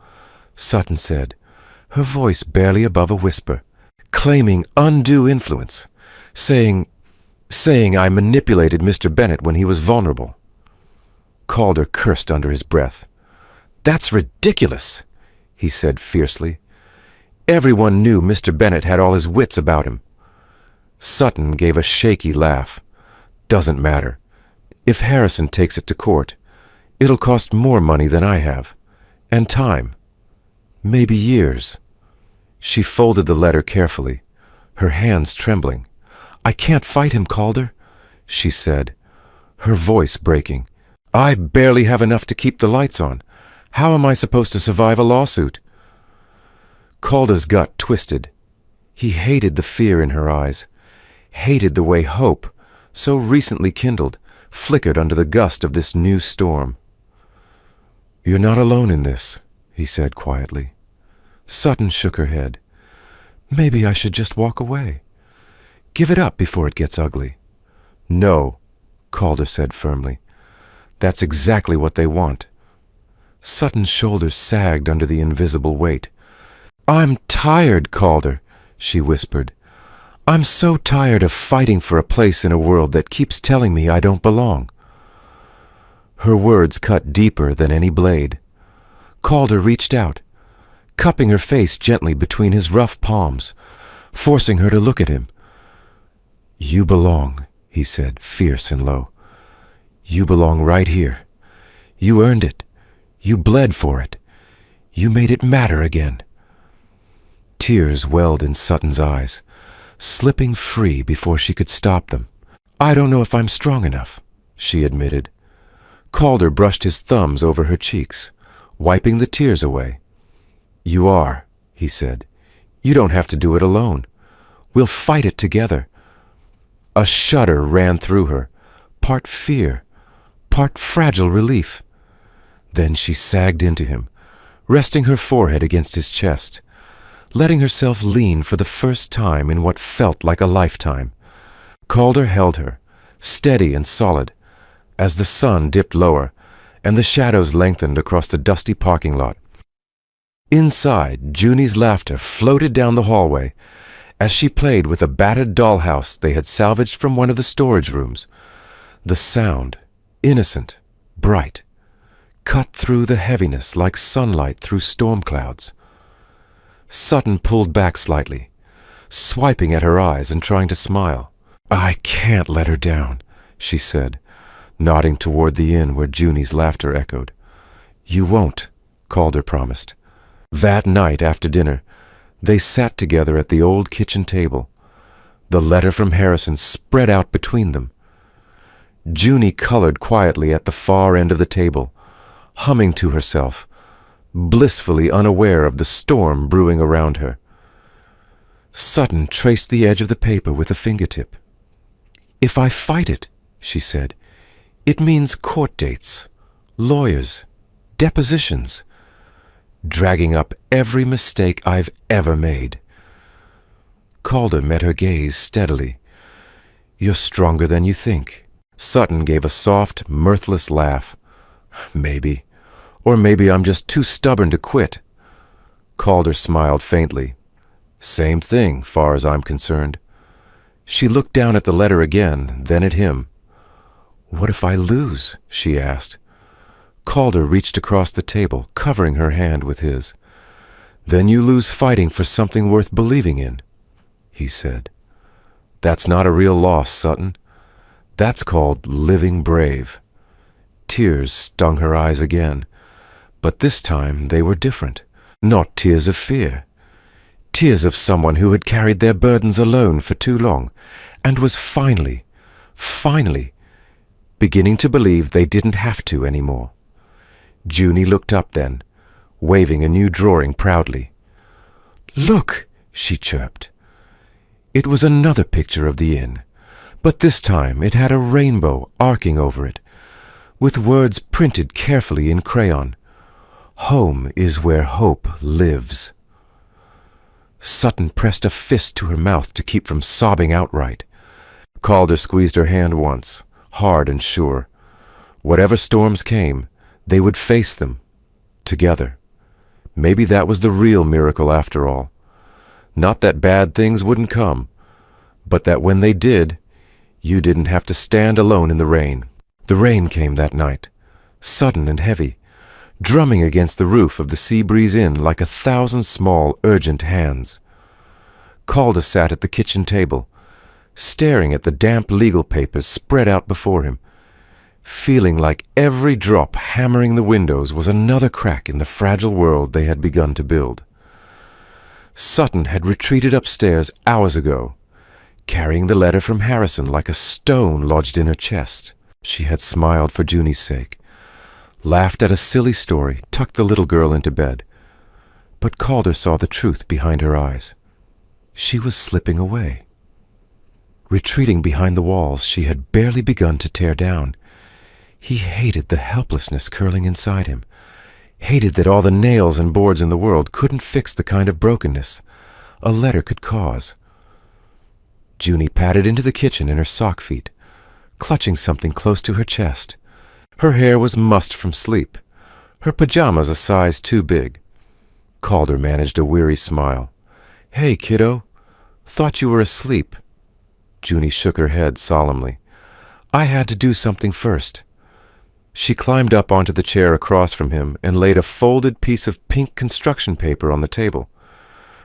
S1: Sutton said, her voice barely above a whisper, "claiming undue influence, saying I manipulated Mr. Bennett when he was vulnerable." Calder cursed under his breath. "That's ridiculous," he said fiercely. "Everyone knew Mr. Bennett had all his wits about him." Sutton gave a shaky laugh. "Doesn't matter. If Harrison takes it to court, it'll cost more money than I have. And time. Maybe years." She folded the letter carefully, her hands trembling. "I can't fight him, Calder," she said, her voice breaking. "I barely have enough to keep the lights on. How am I supposed to survive a lawsuit?" Calder's gut twisted. He hated the fear in her eyes, hated the way hope, so recently kindled, flickered under the gust of this new storm. "You're not alone in this," he said quietly. Sutton shook her head. "Maybe I should just walk away. Give it up before it gets ugly." "No," Calder said firmly. "That's exactly what they want." Sutton's shoulders sagged under the invisible weight. "I'm tired, Calder," she whispered. "I'm so tired of fighting for a place in a world that keeps telling me I don't belong." Her words cut deeper than any blade. Calder reached out, cupping her face gently between his rough palms, forcing her to look at him. "You belong," he said, fierce and low. "You belong right here. You earned it. You bled for it. You made it matter again." Tears welled in Sutton's eyes, slipping free before she could stop them. "I don't know if I'm strong enough," she admitted. Calder brushed his thumbs over her cheeks, wiping the tears away. "You are," he said. "You don't have to do it alone. We'll fight it together." A shudder ran through her, part fear, part fragile relief. Then she sagged into him, resting her forehead against his chest, letting herself lean for the first time in what felt like a lifetime. Calder held her, steady and solid, as the sun dipped lower and the shadows lengthened across the dusty parking lot. Inside, Junie's laughter floated down the hallway as she played with a battered dollhouse they had salvaged from one of the storage rooms. The sound, innocent, bright, cut through the heaviness like sunlight through storm clouds. Sutton pulled back slightly, swiping at her eyes and trying to smile. I can't let her down, she said, nodding toward the inn where Junie's laughter echoed. You won't, Calder promised. That night after dinner, they sat together at the old kitchen table. The letter from Harrison spread out between them. Junie colored quietly at the far end of the table, humming to herself, blissfully unaware of the storm brewing around her. Sutton traced the edge of the paper with a fingertip. If I fight it, she said, it means court dates, lawyers, depositions, dragging up every mistake I've ever made. Calder met her gaze steadily. You're stronger than you think. Sutton gave a soft, mirthless laugh. Maybe. Or maybe I'm just too stubborn to quit. Calder smiled faintly. Same thing, far as I'm concerned. She looked down at the letter again, then at him. What if I lose? She asked. Calder reached across the table, covering her hand with his. Then you lose fighting for something worth believing in, he said. That's not a real loss, Sutton. That's called living brave. Tears stung her eyes again, but this time they were different. Not tears of fear. Tears of someone who had carried their burdens alone for too long and was finally beginning to believe they didn't have to anymore. Junie looked up then, waving a new drawing proudly. Look, she chirped. It was another picture of the inn, but this time it had a rainbow arcing over it, with words printed carefully in crayon. Home is where hope lives. Sutton pressed a fist to her mouth to keep from sobbing outright. Calder squeezed her hand once, hard and sure. Whatever storms came, they would face them, together. Maybe that was the real miracle after all. Not that bad things wouldn't come, but that when they did, you didn't have to stand alone in the rain. The rain came that night, sudden and heavy, drumming against the roof of the Sea Breeze Inn like 1,000 small, urgent hands. Calder sat at the kitchen table, staring at the damp legal papers spread out before him, feeling like every drop hammering the windows was another crack in the fragile world they had begun to build. Sutton had retreated upstairs hours ago, carrying the letter from Harrison like a stone lodged in her chest. She had smiled for Junie's sake, laughed at a silly story, tucked the little girl into bed. But Calder saw the truth behind her eyes. She was slipping away, retreating behind the walls she had barely begun to tear down. He hated the helplessness curling inside him, hated that all the nails and boards in the world couldn't fix the kind of brokenness a letter could cause. Junie padded into the kitchen in her sock feet, clutching something close to her chest. Her hair was mussed from sleep, her pajamas a size too big. Calder managed a weary smile. Hey, kiddo, thought you were asleep. Junie shook her head solemnly. I had to do something first. She climbed up onto the chair across from him and laid a folded piece of pink construction paper on the table.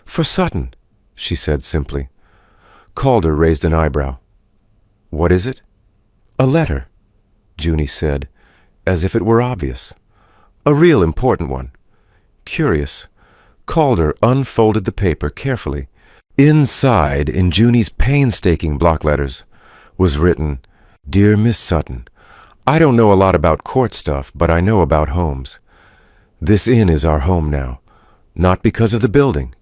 S1: For Sutton, she said simply. Calder raised an eyebrow. What is it? A letter, Junie said, as if it were obvious. A real important one. Curious, Calder unfolded the paper carefully. Inside, in Junie's painstaking block letters, was written, Dear Miss Sutton, I don't know a lot about court stuff, but I know about homes. This inn is our home now, not because of the building,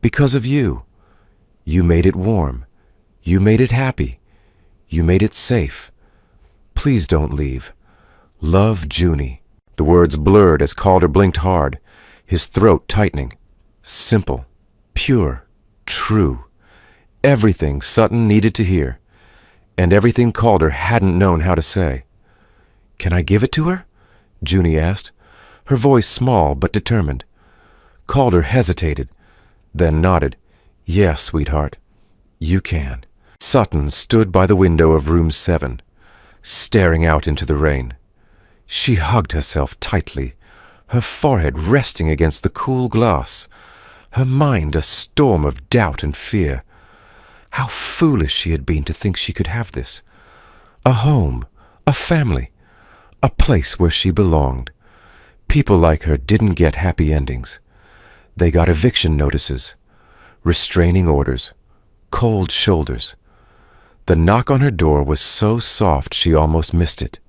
S1: because of you. You made it warm. You made it happy. You made it safe. Please don't leave. Love, Junie. The words blurred as Calder blinked hard, his throat tightening. Simple, pure, true. Everything Sutton needed to hear, and everything Calder hadn't known how to say. Can I give it to her? Junie asked, her voice small but determined. Calder hesitated, then nodded. Yes, sweetheart, you can. Sutton stood by the window of room 7, staring out into the rain. She hugged herself tightly, her forehead resting against the cool glass, her mind a storm of doubt and fear. How foolish she had been to think she could have this. A home, a family, a place where she belonged. People like her didn't get happy endings. They got eviction notices, restraining orders, cold shoulders. The knock on her door was so soft she almost missed it.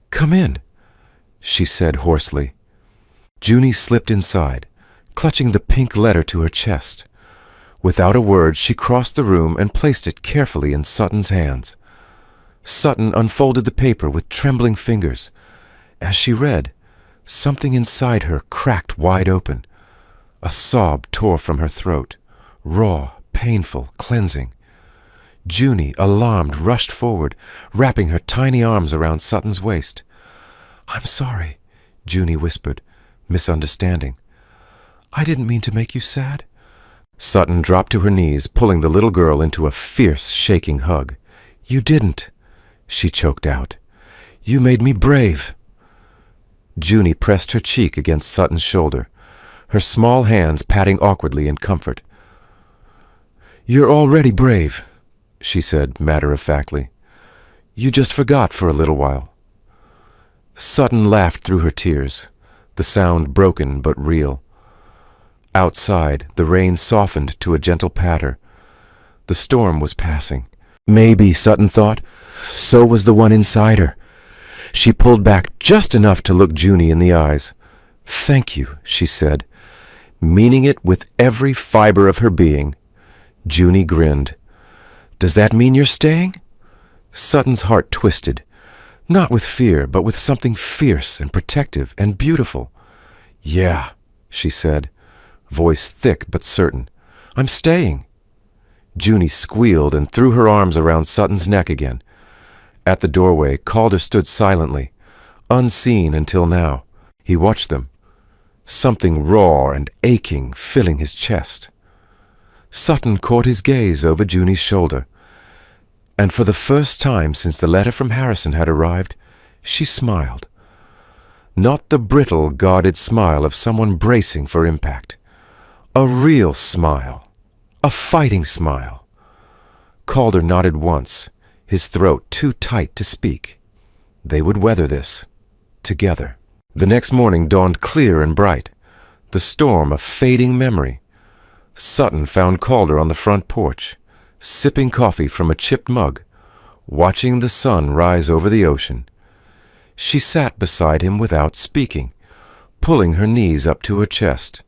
S1: "Come in," she said hoarsely. Junie slipped inside, clutching the pink letter to her chest. Without a word, she crossed the room and placed it carefully in Sutton's hands. Sutton unfolded the paper with trembling fingers. As she read, something inside her cracked wide open. A sob tore from her throat, raw, painful, cleansing. Junie, alarmed, rushed forward, wrapping her tiny arms around Sutton's waist. "I'm sorry," Junie whispered, misunderstanding. "I didn't mean to make you sad." Sutton dropped to her knees, pulling the little girl into a fierce, shaking hug. "You didn't," she choked out. "You made me brave." Junie pressed her cheek against Sutton's shoulder, her small hands patting awkwardly in comfort. "You're already brave," she said matter-of-factly. "You just forgot for a little while." Sutton laughed through her tears, the sound broken but real. Outside, the rain softened to a gentle patter. The storm was passing. Maybe, Sutton thought, so was the one inside her. She pulled back just enough to look Junie in the eyes. "Thank you," she said, meaning it with every fiber of her being. Junie grinned. "Does that mean you're staying?" Sutton's heart twisted, not with fear, but with something fierce and protective and beautiful. "Yeah," she said, voice thick but certain. "I'm staying." Junie squealed and threw her arms around Sutton's neck again. At the doorway, Calder stood silently, unseen until now. He watched them, something raw and aching filling his chest. Sutton caught his gaze over Junie's shoulder, and for the first time since the letter from Harrison had arrived, she smiled. Not the brittle, guarded smile of someone bracing for impact. A real smile. A fighting smile. Calder nodded once, his throat too tight to speak. They would weather this, together. The next morning dawned clear and bright, the storm a fading memory. Sutton found Calder on the front porch, sipping coffee from a chipped mug, watching the sun rise over the ocean. She sat beside him without speaking, pulling her knees up to her chest.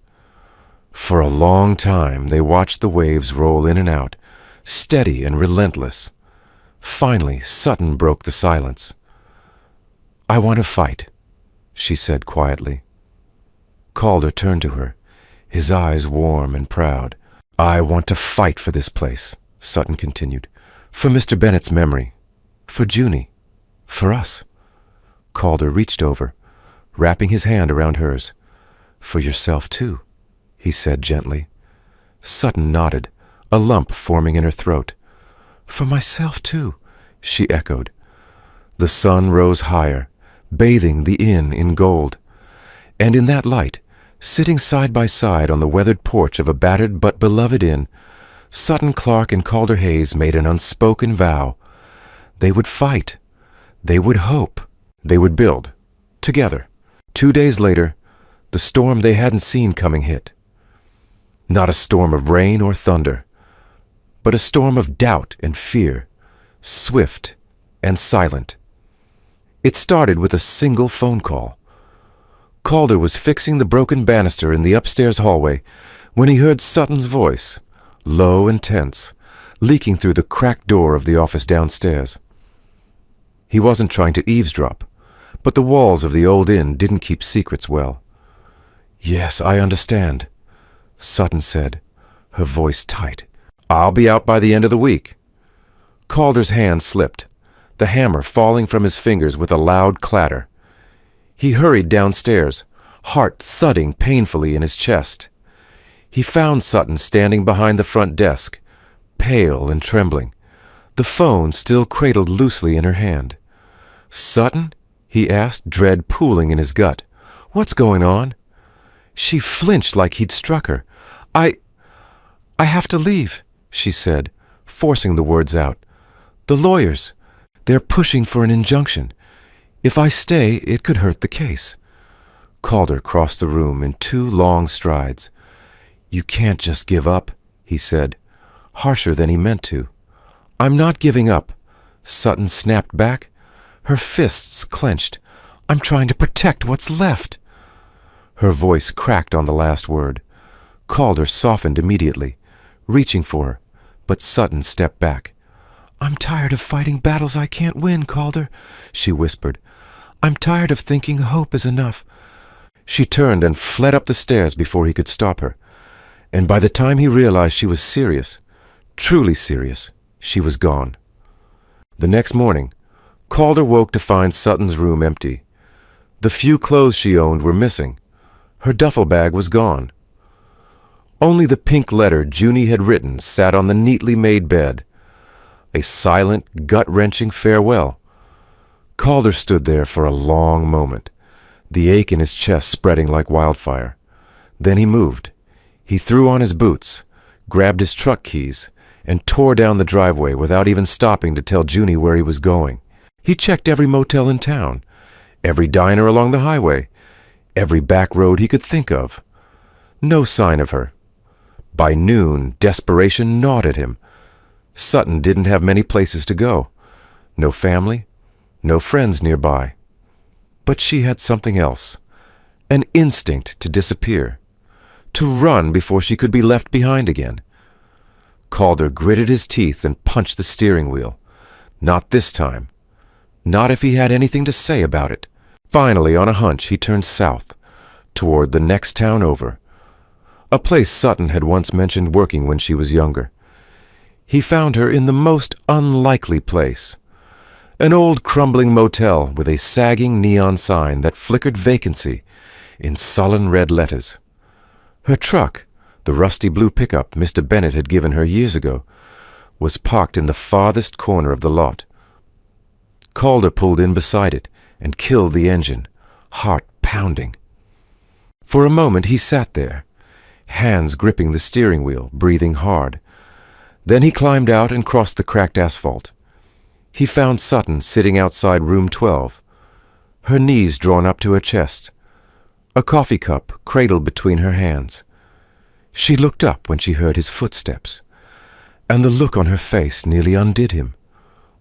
S1: For a long time they watched the waves roll in and out, steady and relentless. Finally, Sutton broke the silence. "I want to fight," she said quietly. Calder turned to her, his eyes warm and proud. "I want to fight for this place," Sutton continued. "For Mr. Bennett's memory. For Junie. For us." Calder reached over, wrapping his hand around hers. "For yourself, too," he said gently. Sutton nodded, a lump forming in her throat. "For myself, too," she echoed. The sun rose higher, bathing the inn in gold. And in that light, sitting side by side on the weathered porch of a battered but beloved inn, Sutton Clark and Calder Hayes made an unspoken vow. They would fight. They would hope. They would build. Together. 2 days later, the storm they hadn't seen coming hit. Not a storm of rain or thunder, but a storm of doubt and fear, swift and silent. It started with a single phone call. Calder was fixing the broken banister in the upstairs hallway when he heard Sutton's voice, low and tense, leaking through the cracked door of the office downstairs. He wasn't trying to eavesdrop, but the walls of the old inn didn't keep secrets well. "Yes, I understand," Sutton said, her voice tight. "I'll be out by the end of the week." Calder's hand slipped, the hammer falling from his fingers with a loud clatter. He hurried downstairs, heart thudding painfully in his chest. He found Sutton standing behind the front desk, pale and trembling, the phone still cradled loosely in her hand. "Sutton?" he asked, dread pooling in his gut. "What's going on?" She flinched like he'd struck her. I have to leave," she said, forcing the words out. "The lawyers. They're pushing for an injunction. If I stay, it could hurt the case." Calder crossed the room in 2 long strides. "You can't just give up," he said, harsher than he meant to. "I'm not giving up," Sutton snapped back, her fists clenched. "I'm trying to protect what's left." Her voice cracked on the last word. Calder softened immediately, reaching for her, but Sutton stepped back. "I'm tired of fighting battles I can't win, Calder," she whispered. "I'm tired of thinking hope is enough." She turned and fled up the stairs before he could stop her, and by the time he realized she was serious, truly serious, she was gone. The next morning, Calder woke to find Sutton's room empty. The few clothes she owned were missing. Her duffel bag was gone. Only the pink letter Junie had written sat on the neatly made bed. A silent, gut-wrenching farewell. Calder stood there for a long moment, the ache in his chest spreading like wildfire. Then he moved. He threw on his boots, grabbed his truck keys, and tore down the driveway without even stopping to tell Junie where he was going. He checked every motel in town, every diner along the highway, every back road he could think of. No sign of her. By noon, desperation gnawed at him. Sutton didn't have many places to go. No family, no friends nearby. But she had something else, an instinct to disappear, to run before she could be left behind again. Calder gritted his teeth and punched the steering wheel. Not this time. Not if he had anything to say about it. Finally, on a hunch, he turned south, toward the next town over, a place Sutton had once mentioned working when she was younger. He found her in the most unlikely place, an old crumbling motel with a sagging neon sign that flickered vacancy in sullen red letters. Her truck, the rusty blue pickup Mr. Bennett had given her years ago, was parked in the farthest corner of the lot. Calder pulled in beside it and killed the engine, heart pounding. For a moment he sat there, hands gripping the steering wheel, breathing hard. Then he climbed out and crossed the cracked asphalt. He found Sutton sitting outside room 12, her knees drawn up to her chest, a coffee cup cradled between her hands. She looked up when she heard his footsteps, and the look on her face nearly undid him.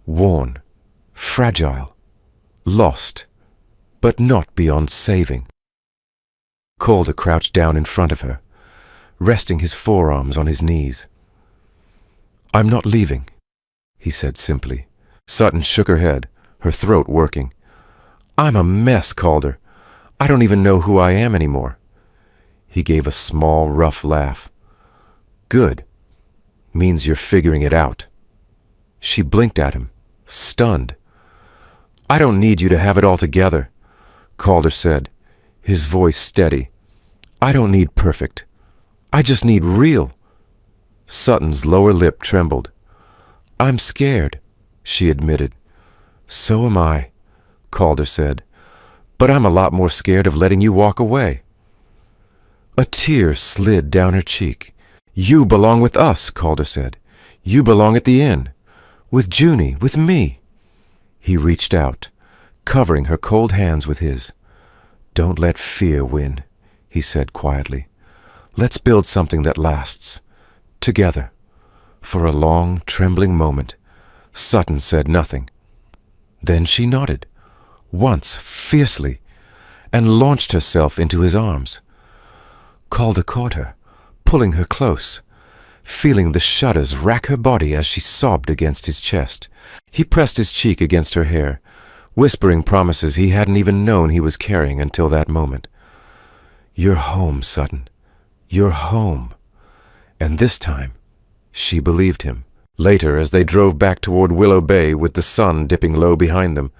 S1: Worn, fragile, lost, but not beyond saving. Calder crouched down in front of her, resting his forearms on his knees. "I'm not leaving," he said simply. Sutton shook her head, her throat working. "I'm a mess, Calder. I don't even know who I am anymore." He gave a small, rough laugh. "Good. Means you're figuring it out." She blinked at him, stunned. "I don't need you to have it all together," Calder said, his voice steady. "I don't need perfect. I just need real." Sutton's lower lip trembled. "I'm scared," she admitted. "So am I," Calder said. "But I'm a lot more scared of letting you walk away." A tear slid down her cheek. "You belong with us," Calder said. "You belong at the inn. With Junie, with me." He reached out, covering her cold hands with his. "Don't let fear win," he said quietly. "Let's build something that lasts. Together." For a long, trembling moment, Sutton said nothing. Then she nodded, once fiercely, and launched herself into his arms. Calder caught her, pulling her close, feeling the shudders rack her body as she sobbed against his chest. He pressed his cheek against her hair, whispering promises he hadn't even known he was carrying until that moment. "You're home, Sutton. You're home." And this time, she believed him. Later, as they drove back toward Willow Bay with the sun dipping low behind them,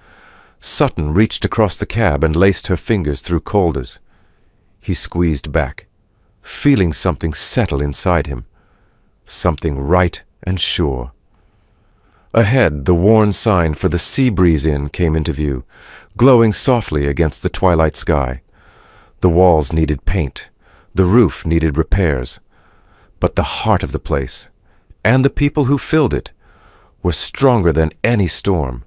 S1: Sutton reached across the cab and laced her fingers through Calder's. He squeezed back, feeling something settle inside him, something right and sure. Ahead, the worn sign for the Sea Breeze Inn came into view, glowing softly against the twilight sky. The walls needed paint, the roof needed repairs, but the heart of the place, and the people who filled it were stronger than any storm.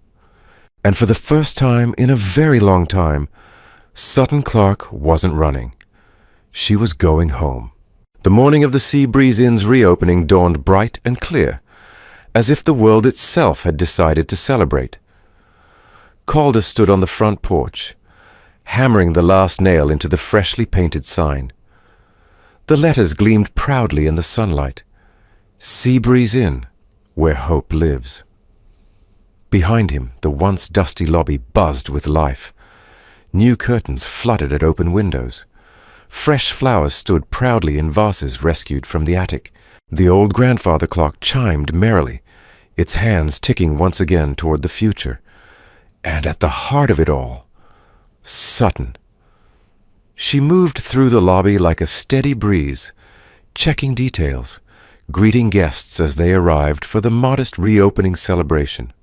S1: And for the first time in a very long time, Sutton Clark wasn't running. She was going home. The morning of the Sea Breeze Inn's reopening dawned bright and clear, as if the world itself had decided to celebrate. Calder stood on the front porch, hammering the last nail into the freshly painted sign. The letters gleamed proudly in the sunlight. Sea Breeze Inn, where hope lives. Behind him, the once dusty lobby buzzed with life. New curtains fluttered at open windows. Fresh flowers stood proudly in vases rescued from the attic. The old grandfather clock chimed merrily, its hands ticking once again toward the future. And at the heart of it all, Sutton. She moved through the lobby like a steady breeze, checking details, greeting guests as they arrived for the modest reopening celebration.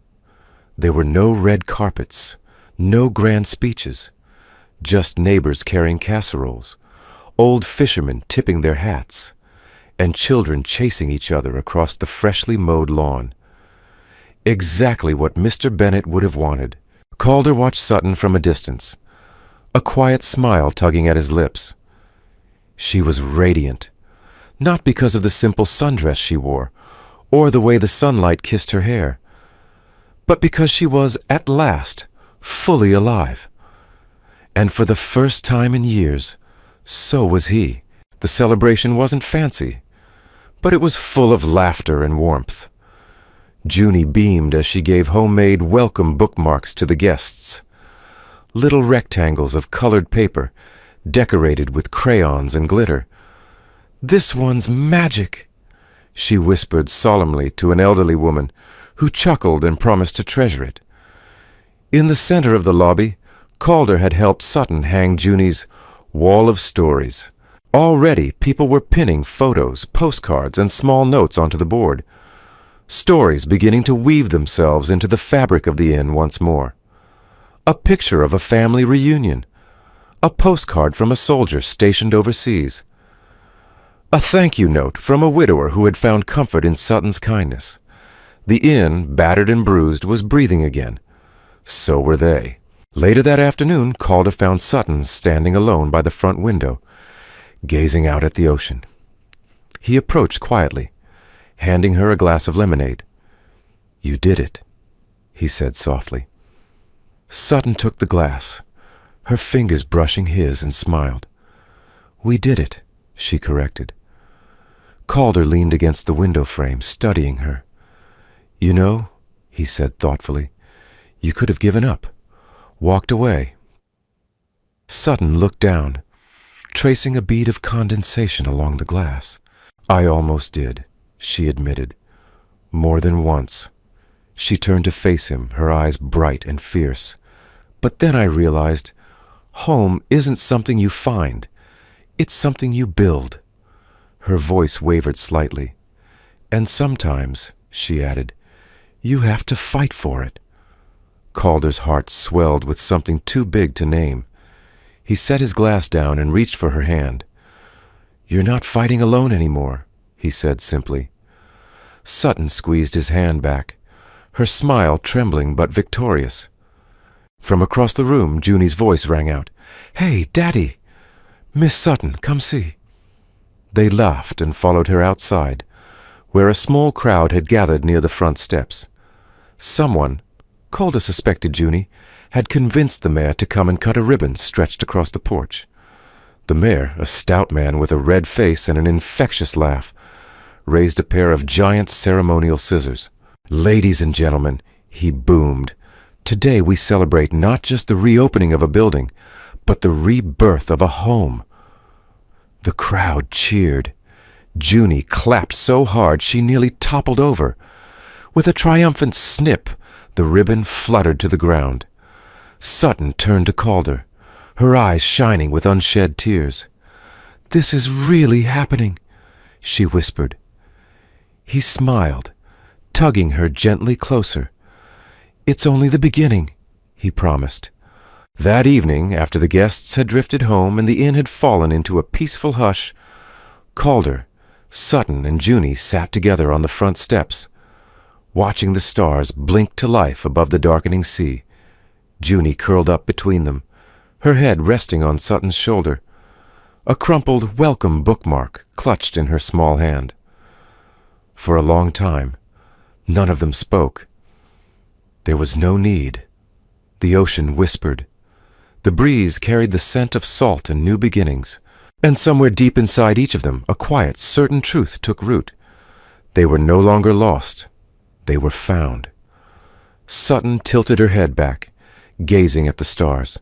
S1: There were no red carpets, no grand speeches, just neighbors carrying casseroles, old fishermen tipping their hats, and children chasing each other across the freshly mowed lawn. Exactly what Mr. Bennet would have wanted. Calder watched Sutton from a distance, a quiet smile tugging at his lips. She was radiant, not because of the simple sundress she wore, or the way the sunlight kissed her hair, but because she was, at last, fully alive. And for the first time in years, so was he. The celebration wasn't fancy, but it was full of laughter and warmth. Junie beamed as she gave homemade welcome bookmarks to the guests. Little rectangles of colored paper, decorated with crayons and glitter. "This one's magic," she whispered solemnly to an elderly woman who chuckled and promised to treasure it. In the center of the lobby, Calder had helped Sutton hang Junie's Wall of Stories. Already, people were pinning photos, postcards, and small notes onto the board. Stories beginning to weave themselves into the fabric of the inn once more. A picture of a family reunion. A postcard from a soldier stationed overseas. A thank you note from a widower who had found comfort in Sutton's kindness. The inn, battered and bruised, was breathing again. So were they. Later that afternoon, Calder found Sutton standing alone by the front window, gazing out at the ocean. He approached quietly, handing her a glass of lemonade. "You did it," he said softly. Sutton took the glass, her fingers brushing his, and smiled. "We did it," she corrected. Calder leaned against the window frame, studying her. "You know," he said thoughtfully, "you could have given up, walked away." Sutton looked down, tracing a bead of condensation along the glass. "I almost did," she admitted. "More than once." She turned to face him, her eyes bright and fierce. "But then I realized, home isn't something you find. It's something you build." Her voice wavered slightly. "And sometimes," she added, "you have to fight for it." Calder's heart swelled with something too big to name. He set his glass down and reached for her hand. "You're not fighting alone anymore," he said simply. Sutton squeezed his hand back, her smile trembling but victorious. From across the room, Junie's voice rang out. "Hey, Daddy! Miss Sutton, come see." They laughed and followed her outside, where a small crowd had gathered near the front steps. Someone, Calder suspected Junie, had convinced the mayor to come and cut a ribbon stretched across the porch. The mayor, a stout man with a red face and an infectious laugh, raised a pair of giant ceremonial scissors. "Ladies and gentlemen," he boomed, "today we celebrate not just the reopening of a building, but the rebirth of a home." The crowd cheered. Junie clapped so hard she nearly toppled over. With a triumphant snip, the ribbon fluttered to the ground. Sutton turned to Calder, her eyes shining with unshed tears. "This is really happening," she whispered. He smiled, tugging her gently closer. "It's only the beginning," he promised. That evening, after the guests had drifted home and the inn had fallen into a peaceful hush, Calder, Sutton and Junie sat together on the front steps, watching the stars blink to life above the darkening sea. Junie curled up between them, her head resting on Sutton's shoulder, a crumpled welcome bookmark clutched in her small hand. For a long time, none of them spoke. There was no need. The ocean whispered. The breeze carried the scent of salt and new beginnings, and somewhere deep inside each of them, a quiet, certain truth took root. They were no longer lost. They were found. Sutton tilted her head back, gazing at the stars.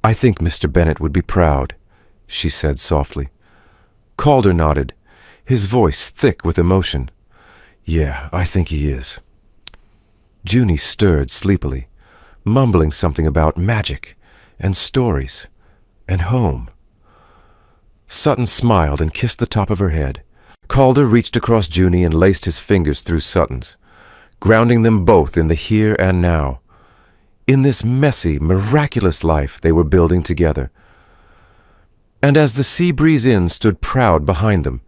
S1: "I think Mr. Bennet would be proud," she said softly. Calder nodded, his voice thick with emotion. "Yeah, I think he is." Junie stirred sleepily, mumbling something about magic and stories and home. Sutton smiled and kissed the top of her head. Calder reached across Junie and laced his fingers through Sutton's, grounding them both in the here and now, in this messy, miraculous life they were building together. And as the Sea Breeze Inn stood proud behind them,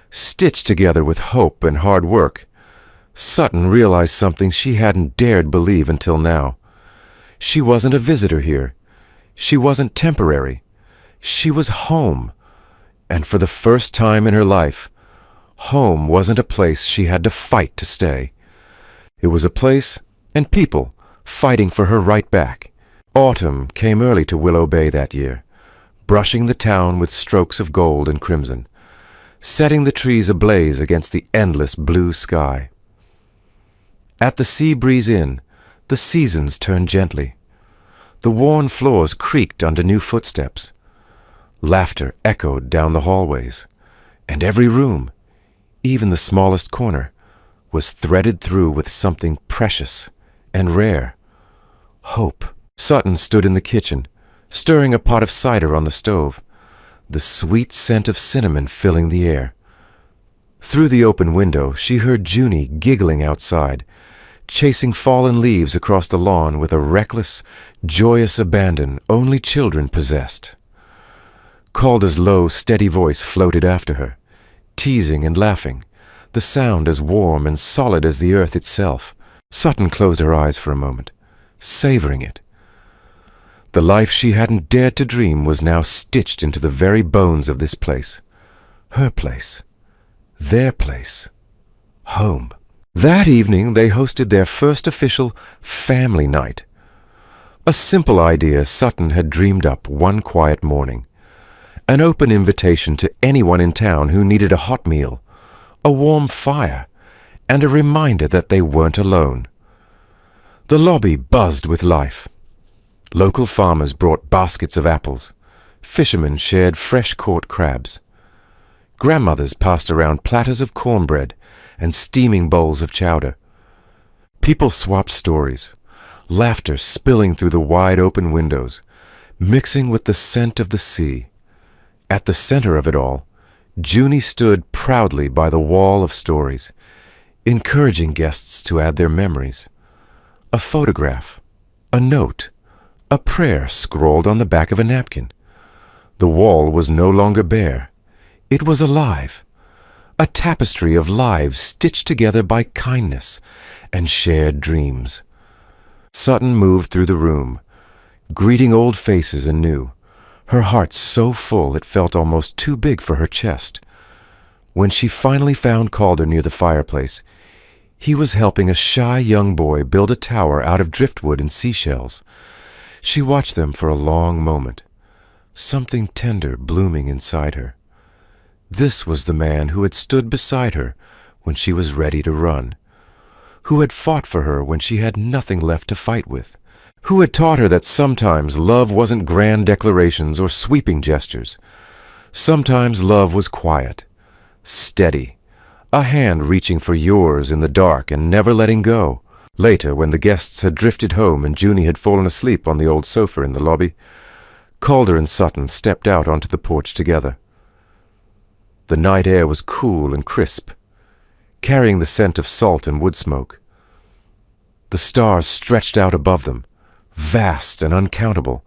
S1: stitched together with hope and hard work, Sutton realized something she hadn't dared believe until now. She wasn't a visitor here. She wasn't temporary. She was home. And for the first time in her life, home wasn't a place she had to fight to stay. It was a place and people fighting for her right back. Autumn came early to Willow Bay that year, brushing the town with strokes of gold and crimson, setting the trees ablaze against the endless blue sky. At the Sea Breeze Inn, the seasons turned gently. The worn floors creaked under new footsteps. Laughter echoed down the hallways, and every room, even the smallest corner, was threaded through with something precious and rare. Hope. Sutton stood in the kitchen, stirring a pot of cider on the stove, the sweet scent of cinnamon filling the air. Through the open window, she heard Junie giggling outside, chasing fallen leaves across the lawn with a reckless, joyous abandon only children possessed. Calder's low, steady voice floated after her, teasing and laughing, the sound as warm and solid as the earth itself. Sutton closed her eyes for a moment, savoring it. The life she hadn't dared to dream was now stitched into the very bones of this place. Her place. Their place. Home. That evening they hosted their first official family night. A simple idea Sutton had dreamed up one quiet morning. An open invitation to anyone in town who needed a hot meal, a warm fire, and a reminder that they weren't alone. The lobby buzzed with life. Local farmers brought baskets of apples. Fishermen shared fresh-caught crabs. Grandmothers passed around platters of cornbread and steaming bowls of chowder. People swapped stories, laughter spilling through the wide-open windows, mixing with the scent of the sea. At the center of it all, Junie stood proudly by the wall of stories, encouraging guests to add their memories. A photograph, a note, a prayer scrawled on the back of a napkin. The wall was no longer bare. It was alive, a tapestry of lives stitched together by kindness and shared dreams. Sutton moved through the room, greeting old faces anew, her heart so full it felt almost too big for her chest. When she finally found Calder near the fireplace, he was helping a shy young boy build a tower out of driftwood and seashells. She watched them for a long moment, something tender blooming inside her. This was the man who had stood beside her when she was ready to run, who had fought for her when she had nothing left to fight with, who had taught her that sometimes love wasn't grand declarations or sweeping gestures. Sometimes love was quiet, steady, a hand reaching for yours in the dark and never letting go. Later, when the guests had drifted home and Junie had fallen asleep on the old sofa in the lobby, Calder and Sutton stepped out onto the porch together. The night air was cool and crisp, carrying the scent of salt and wood smoke. The stars stretched out above them, vast and uncountable,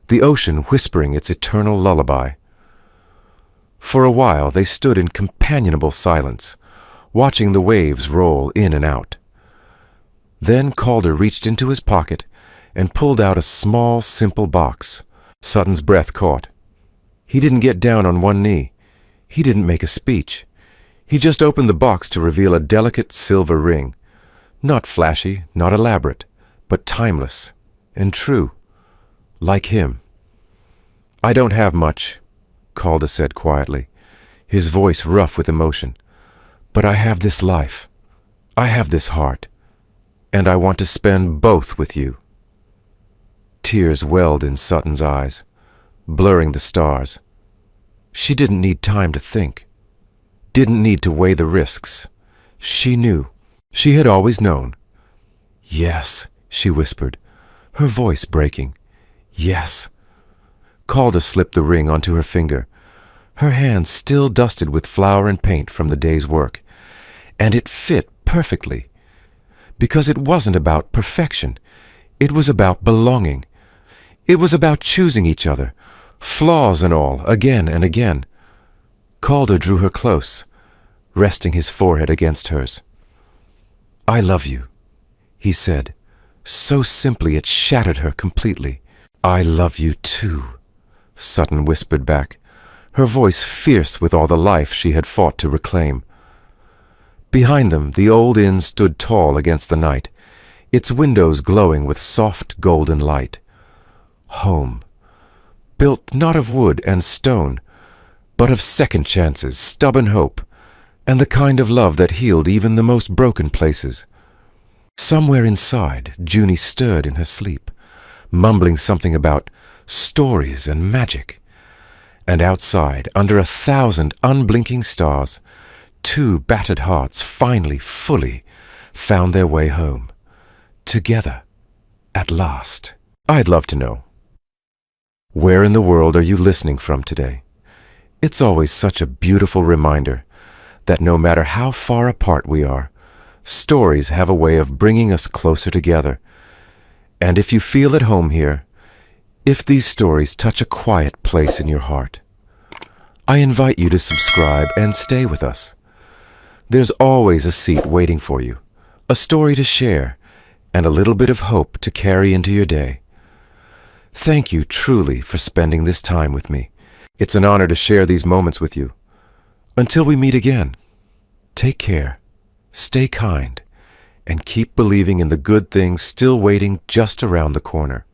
S1: the ocean whispering its eternal lullaby. For a while they stood in companionable silence, watching the waves roll in and out. Then Calder reached into his pocket and pulled out a small, simple box. Sutton's breath caught. He didn't get down on one knee. He didn't make a speech. He just opened the box to reveal a delicate silver ring. Not flashy, not elaborate, but timeless and true. Like him. "I don't have much," Calder said quietly, his voice rough with emotion. "But I have this life. I have this heart. And I want to spend both with you." Tears welled in Sutton's eyes, blurring the stars. She didn't need time to think. Didn't need to weigh the risks. She knew. She had always known. "Yes," she whispered, her voice breaking. "Yes." Calder slipped the ring onto her finger, her hand still dusted with flour and paint from the day's work. And it fit perfectly. Because it wasn't about perfection. It was about belonging. It was about choosing each other, flaws and all, again and again. Calder drew her close, resting his forehead against hers. "I love you," he said, so simply it shattered her completely. "I love you too," Sutton whispered back, her voice fierce with all the life she had fought to reclaim. Behind them, the old inn stood tall against the night, its windows glowing with soft golden light. Home. Built not of wood and stone, but of second chances, stubborn hope, and the kind of love that healed even the most broken places. Somewhere inside, Junie stirred in her sleep, mumbling something about stories and magic. And outside, under 1,000 unblinking stars, 2 battered hearts finally, fully, found their way home. Together, at last. I'd love to know. Where in the world are you listening from today? It's always such a beautiful reminder that no matter how far apart we are, stories have a way of bringing us closer together. And if you feel at home here, if these stories touch a quiet place in your heart, I invite you to subscribe and stay with us. There's always a seat waiting for you, a story to share, and a little bit of hope to carry into your day. Thank you truly for spending this time with me. It's an honor to share these moments with you. Until we meet again, take care, stay kind, and keep believing in the good things still waiting just around the corner.